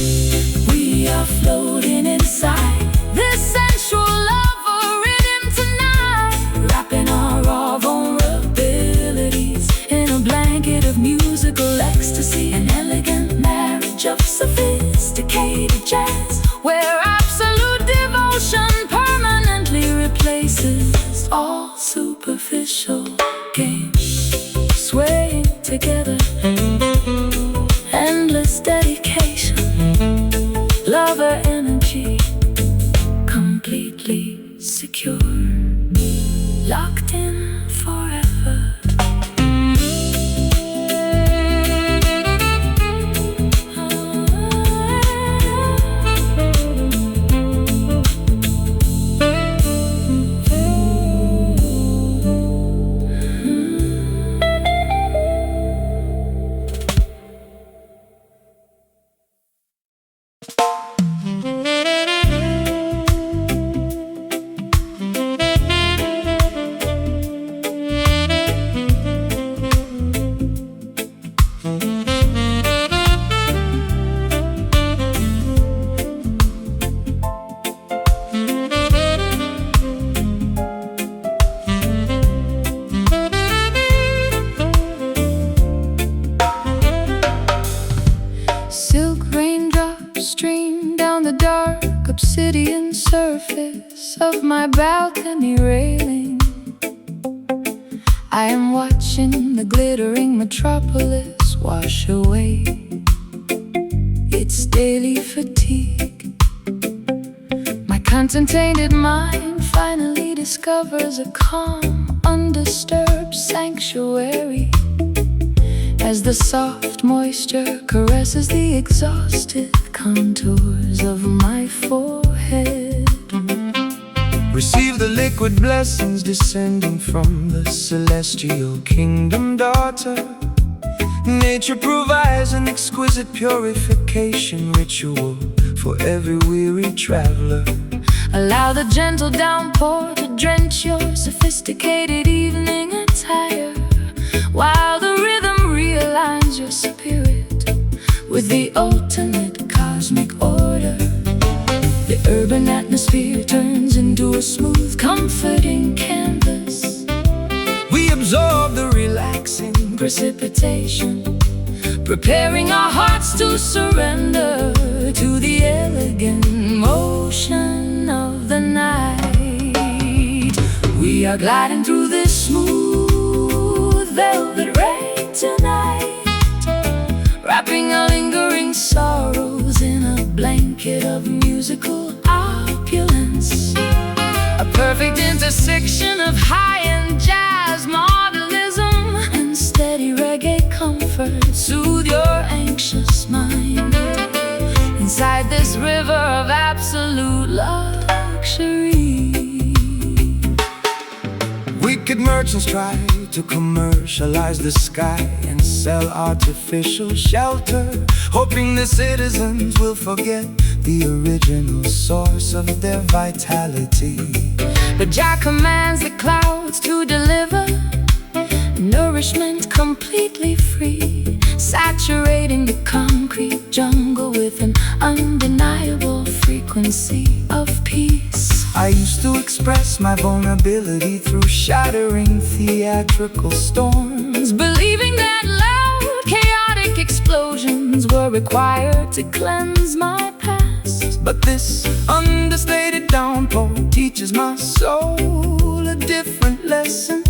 We are floating inside this sensual love rhythm tonight, wrapping our raw vulnerabilities in a blanket of musical ecstasy, an elegant marriage of sophisticated jazz, where absolute devotion permanently replaces all superficial games. Swaying together, endless dedication, lover energy, completely secure, locked in forever. Obsidian surface of my balcony railing, I am watching the glittering metropolis wash away its daily fatigue. My contemplated mind finally discovers a calm, undisturbed sanctuary as the soft moisture caresses the exhausted contours of my forehead. Receive the liquid blessings descending from the celestial kingdom, daughter. Nature provides an exquisite purification ritual for every weary traveler. Allow the gentle downpour to drench your sophisticated evening attire, while the rhythm realigns your spirit with the ultimate cosmic order. The urban atmosphere turns into a smooth, comforting canvas. We absorb the relaxing Precipitation, preparing our hearts to surrender to the elegant motion of the night. We are gliding through this smooth velvet rain tonight, wrapping our lingering sorrows in a blanket of musical opulence. A perfect intersection of high-end jazz, modernism, and steady reggae comfort. Soothe your anxious mind inside this river of absolute luxury. Wicked merchants try to commercialize the sky and sell artificial shelter, hoping the citizens will forget the original source of their vitality. But Jah commands the clouds to deliver nourishment completely free, saturating the concrete jungle with an undeniable frequency of peace. I used to express my vulnerability through shattering theatrical storms, believing that loud, chaotic explosions were required to cleanse my past. but this understated downpour teaches my soul a different lesson.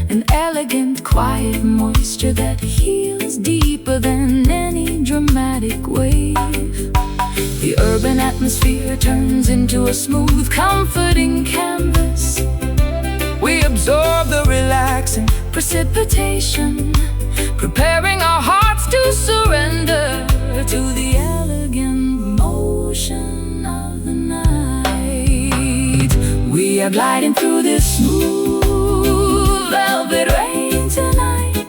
An elegant, quiet moisture that heals deeper than any dramatic wave. The urban atmosphere turns into a smooth, comforting canvas. We absorb the relaxing Precipitation, preparing our hearts to surrender to the elegant motion of the night. We are gliding through this smooth velvet rain tonight,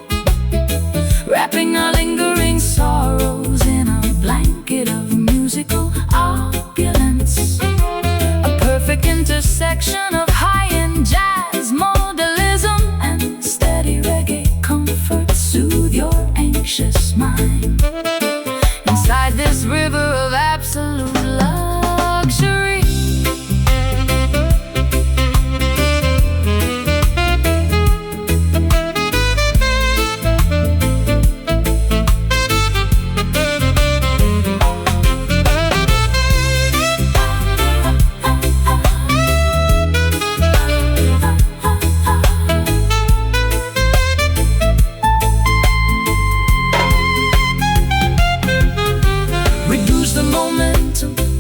wrapping our lingering sorrows in a blanket of musical opulence. A perfect intersection of high-end jazz, modernism, and steady reggae comfort. Soothe your anxious mind inside this river of absolute luxury.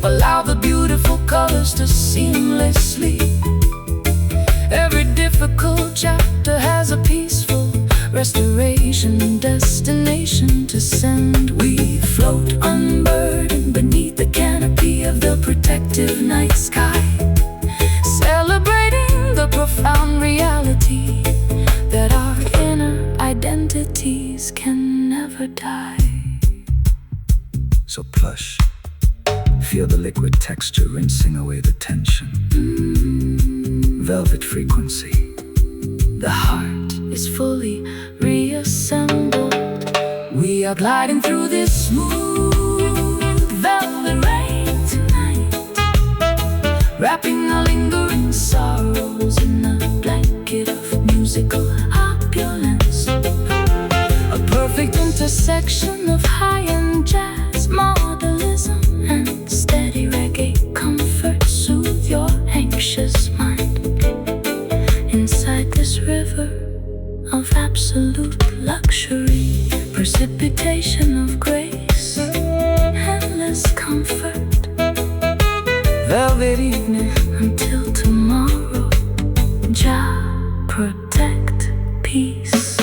Allow the beautiful colors to seamlessly. Every difficult chapter has a peaceful restoration destination to send. We float unburdened beneath the canopy of the protective night sky, celebrating the profound reality that our inner identities can never die. so plush. Feel the liquid texture rinsing away the tension. Velvet frequency. The heart is fully reassembled. We are gliding through this smooth velvet rain tonight, wrapping our lingering sorrows in a blanket of musical opulence. A perfect intersection of high-end jazz, modernism, and steady reggae comfort. Soothe your anxious mind inside this river of absolute luxury. Precipitation of grace, endless comfort. Velvet evening Until tomorrow, Jah protect peace.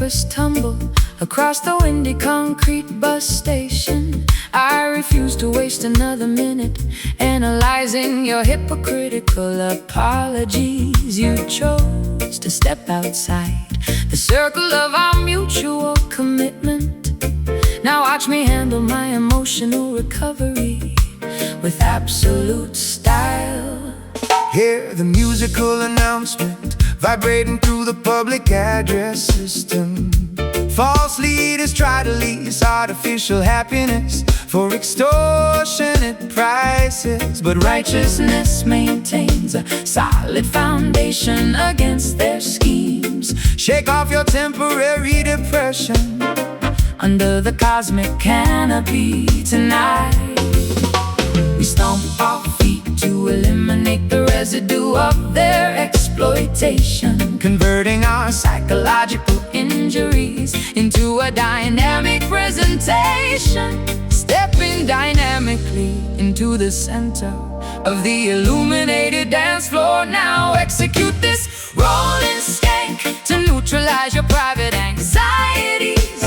papers tumble across the windy concrete bus station. I refuse to waste another minute analyzing your hypocritical apologies. You chose to step outside the circle of our mutual commitment. Now watch me handle my emotional recovery with absolute style. Hear the musical announcement vibrating through the public address system. False leaders try to lease artificial happiness for extortionate prices, but righteousness maintains a solid foundation against their schemes. Shake off your temporary depression under the cosmic canopy tonight. We stomp our feet to eliminate the residue of their exploitation, converting our psychological injuries into a dynamic presentation. Stepping dynamically into the center of the illuminated dance floor. Now execute this rolling skank to neutralize your private anxieties,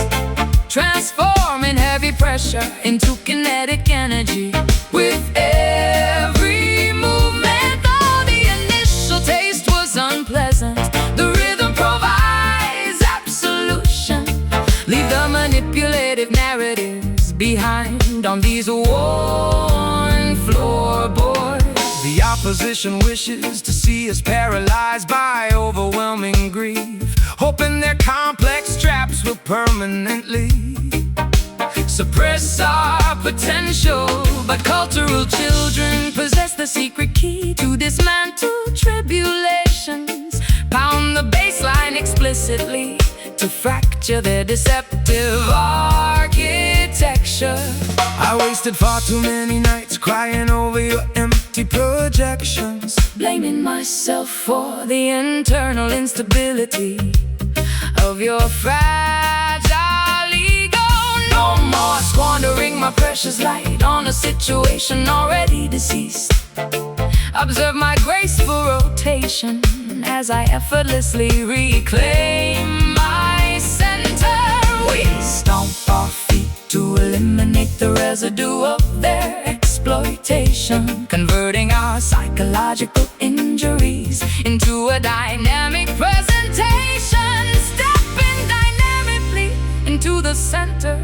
transforming heavy pressure into kinetic energy with every movement. Though the initial taste was unpleasant, the rhythm provides absolution. Leave the manipulative narratives behind on these worn floorboards. The opposition wishes to see us paralyzed by overwhelming grief, hoping their complex traps will permanently suppress our potential. But cultural children possess the secret key to dismantle tribulations, pound the baseline explicitly to fracture their deceptive architecture. I wasted far too many nights crying over your empty projections, blaming myself for the internal instability of your fragile ego. No more squandering my precious light on a situation already deceased. Observe my graceful rotation as I effortlessly reclaim my center. We stomp our feet to eliminate the residue of their exploitation, converting our psychological injuries into a dynamic presentation. Stepping dynamically into the center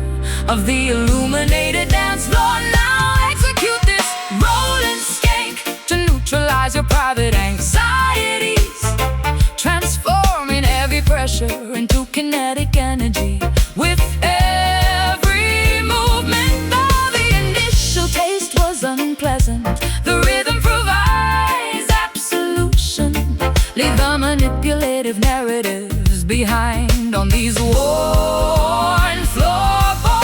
of the illuminated dance floor. Now execute this rolling skank to neutralize your private anxieties, transforming heavy pressure into kinetic energy with every movement. Though the initial taste was unpleasant, the rhythm provides absolution. Leave the manipulative narratives behind on these worn floorboards.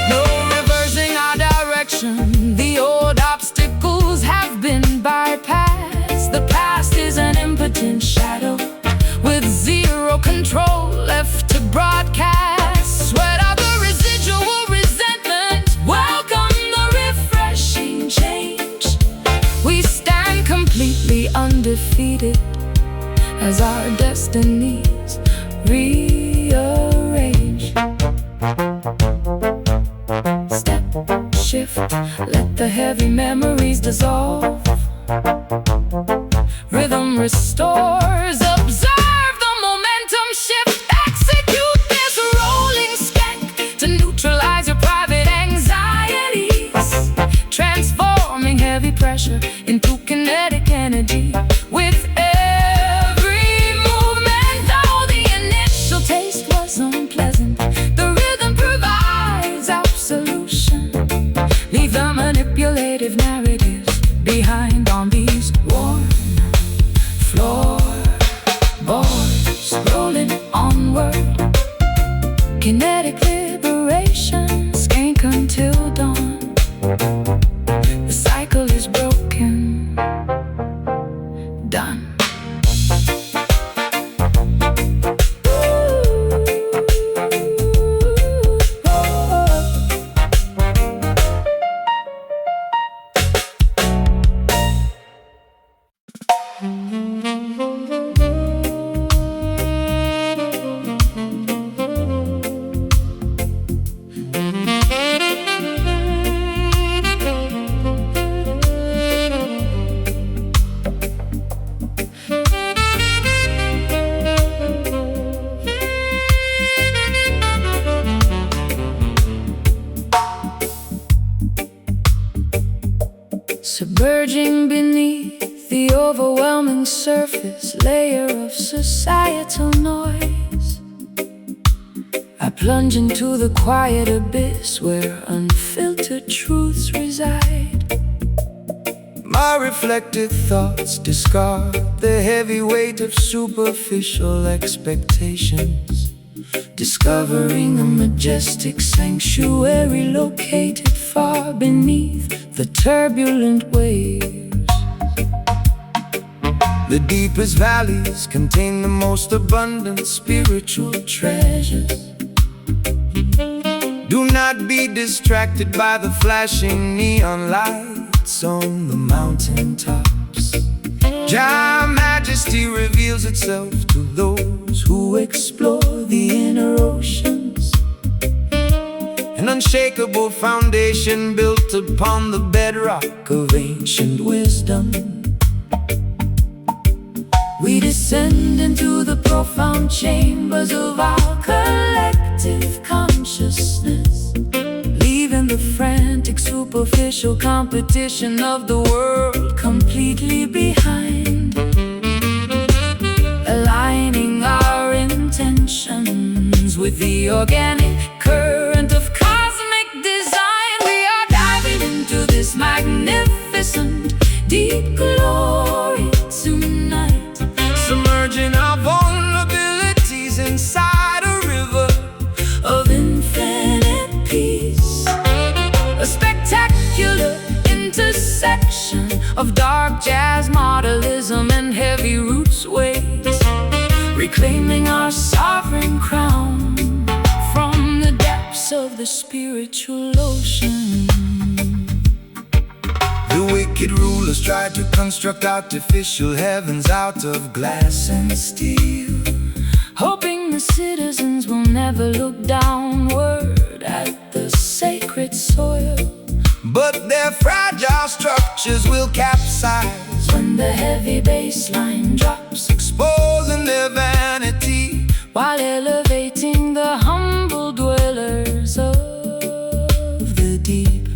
No reversing our direction. The old obstacles have been bypassed. The past is an impotent shadow with zero control left to broadcast. Sweat out the residual resentment, welcome the refreshing change. We stand completely undefeated as our destinies rearrange. Step, shift, let the heavy memories dissolve. Rhythm restores, observe the momentum shift. Execute this rolling skank to neutralize your private anxieties, transforming heavy pressure into kinetic energy with every movement. Though the initial taste was unpleasant, the rhythm provides absolution. Leave the manipulative narratives behind on these worn floorboards. Rolling onward, kinetic liberation, skank until dawn. The cycle is broken, done. Submerging beneath the overwhelming surface layer of societal noise, I plunge into the quiet abyss where unfiltered truths reside. My reflected thoughts discard the heavy weight of superficial expectations, discovering a majestic sanctuary located far beneath the turbulent waves. The deepest valleys contain the most abundant spiritual treasures. Do not be distracted by the flashing neon lights on the mountaintops. Jah Majesty reveals itself to those who explore the inner oceans, an unshakable foundation built upon the bedrock of ancient wisdom. We descend into the profound chambers of our collective consciousness, leaving the frantic, superficial competition of the world completely behind. Aligning our intentions with the organic current of cosmic design, we are diving into this magnificent, deep glory tonight. Submerging our vulnerabilities inside a river of infinite peace, a spectacular intersection of dark jazz modernism and heavy roots waves, reclaiming our sovereign crown from the depths of the spiritual ocean. The wicked rulers tried to construct artificial heavens out of glass and steel, hoping the citizens will never look downward at the sacred soil. but their fragile structures will capsize when the heavy bass line drops, exposing their vanity while elevating the humble dwellers of the deep.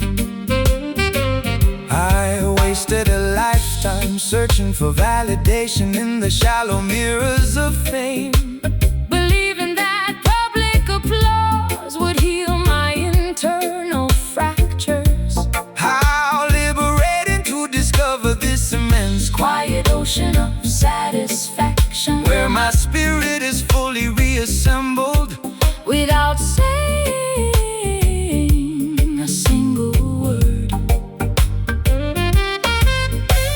I wasted a lifetime searching for validation in the shallow mirrors of fame, believing that public applause would heal my internal fractures. How liberating to discover this immense Quiet ocean of satisfaction, where my spirit is fully reassembled without saying a single word.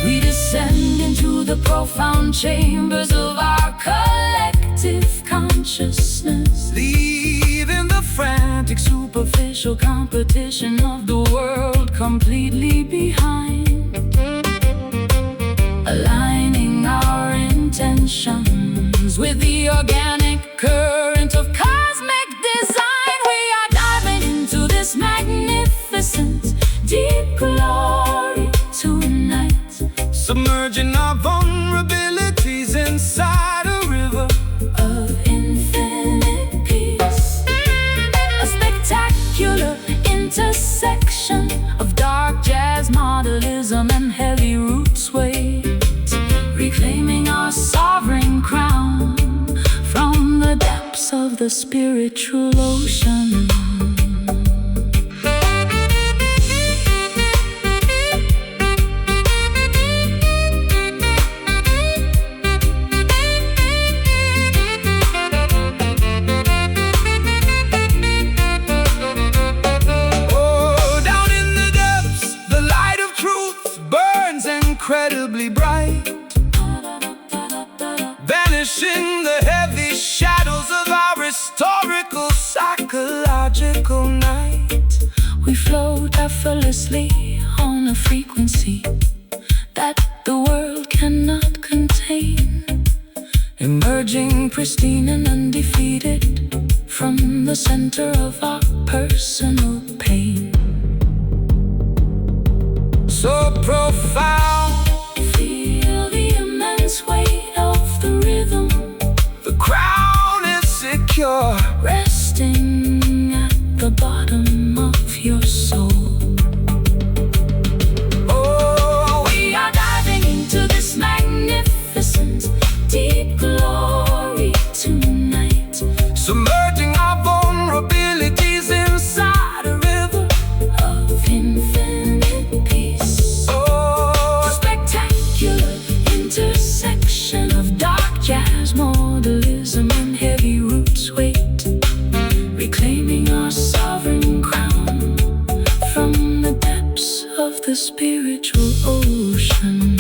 We descend into the profound chambers of our collective consciousness, leaving the frantic superficial competition of the world completely behind. Aligning our intentions with the organic current of cosmic design, we are diving into this magnificent, deep glory tonight. submerging our vulnerabilities inside a river Of infinite peace, a spectacular intersection of dark jazz modernism and heavy roots waves, reclaiming our sovereign crown from the depths of the spiritual ocean. Incredibly bright, banishing the heavy shadows of our historical psychological night. We float effortlessly on a frequency that the world cannot contain, emerging pristine and undefeated from the center of our personal pain. So profound, Feel the immense weight of the rhythm, the crown is secure, resting at the bottom of your soul. oh, the spiritual ocean,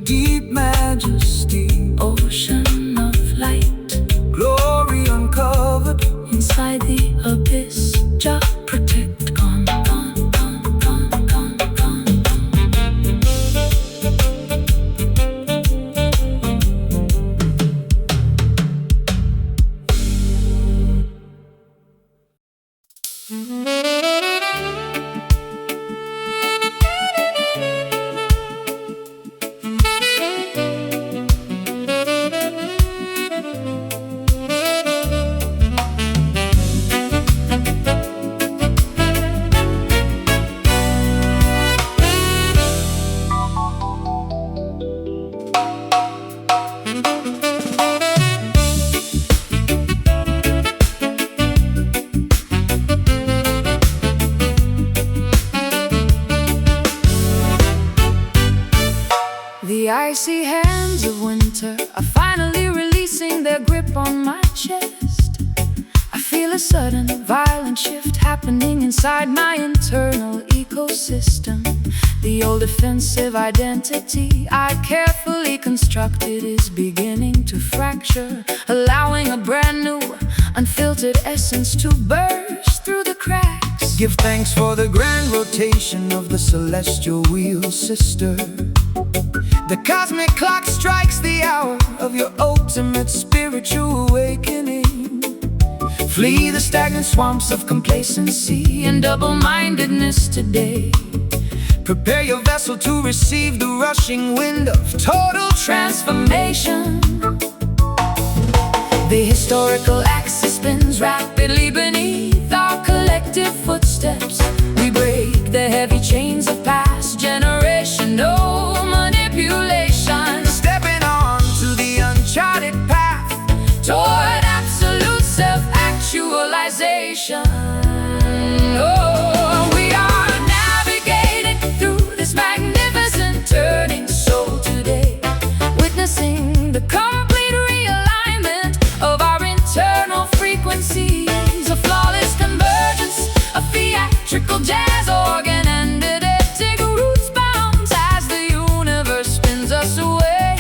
deep majesty, ocean of light, glory uncovered. inside the abyss, Jah protect, gone, gone, gone, gone, gone, gone. The icy hands of winter are finally releasing their grip on my chest. I feel a sudden, violent shift happening inside my internal ecosystem. The old defensive identity I carefully constructed is beginning to fracture, allowing a brand new, unfiltered essence to burst through the cracks. Give thanks for the grand rotation of the celestial wheel, sister. The cosmic clock strikes the hour of your ultimate spiritual awakening. Flee the stagnant swamps of complacency and double-mindedness today. Prepare your vessel to receive the rushing wind of total transformation. The historical axis spins rapidly beneath our collective footsteps. We break the heavy chains of past generational manipulation, stepping on to the uncharted path toward absolute self-actualization. Oh, we are navigating through this magnificent turning soul today, witnessing the complete realignment of our internal frequencies, a flawless convergence of theatrical jazz organ and eidetic roots bounds as the universe spins us away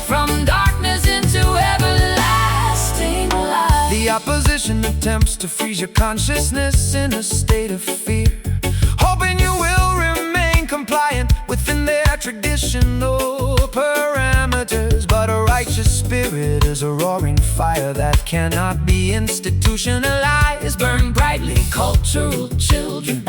from darkness into everlasting light. The opposition attempts to freeze your consciousness in a state of fear, hoping you will remain compliant within their traditional parameters. But a righteous spirit is a roaring fire that cannot be institutionalized. Burn brightly, cultural children.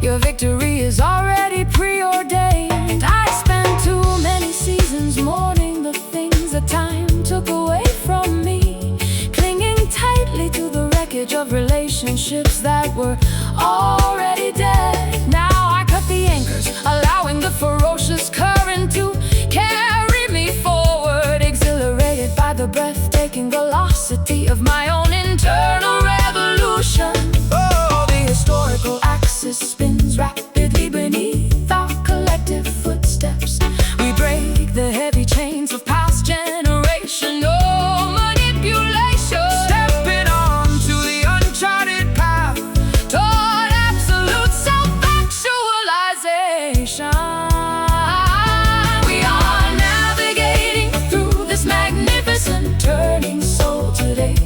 Your victory is already preordained. I spent too many seasons mourning the things that time took away from me, clinging tightly to the wreckage of relationships that were already dead. Now I cut the anchors, allowing the ferocious current to carry me forward, exhilarated by the breathtaking velocity of my own internal revolution. Oh, the historical axis spins rapidly beneath our collective footsteps. We break the heavy chains of past generational manipulation, stepping on to the uncharted path toward absolute self-actualization. We are navigating through this magnificent turning soul today,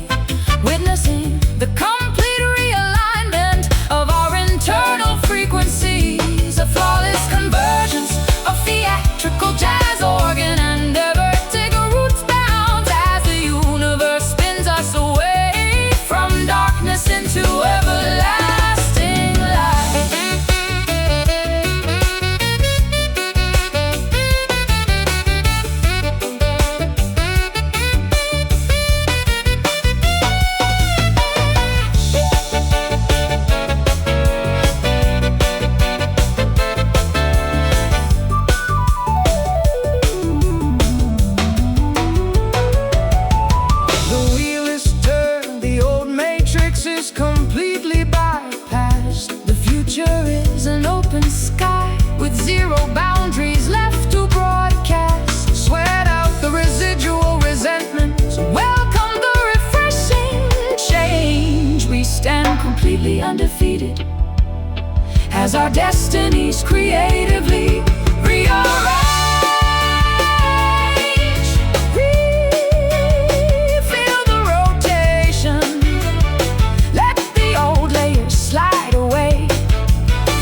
witnessing the complete realignment of our internal frequency. as our destinies creatively rearrange. Feel the rotation, let the old layers slide away.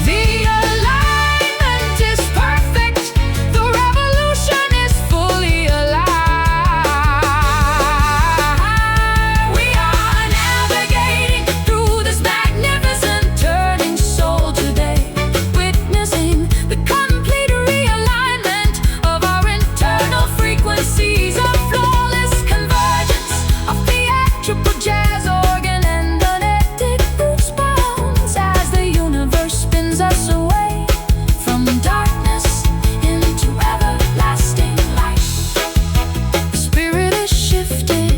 The alignment is perfect, the revolution is fully alive. We are navigating through this magnificent turning soul today, witnessing the complete realignment of our internal frequencies, a flawless convergence of theatrical jazz organ and unedited roots bounds as the universe spins us away from darkness into everlasting light. The spirit is shifted,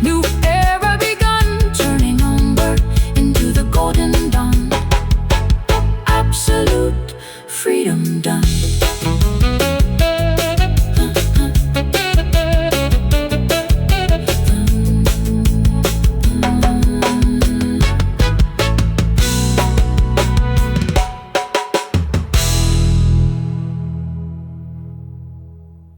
new era begun, turning onward into the golden dawn. Absolute freedom done.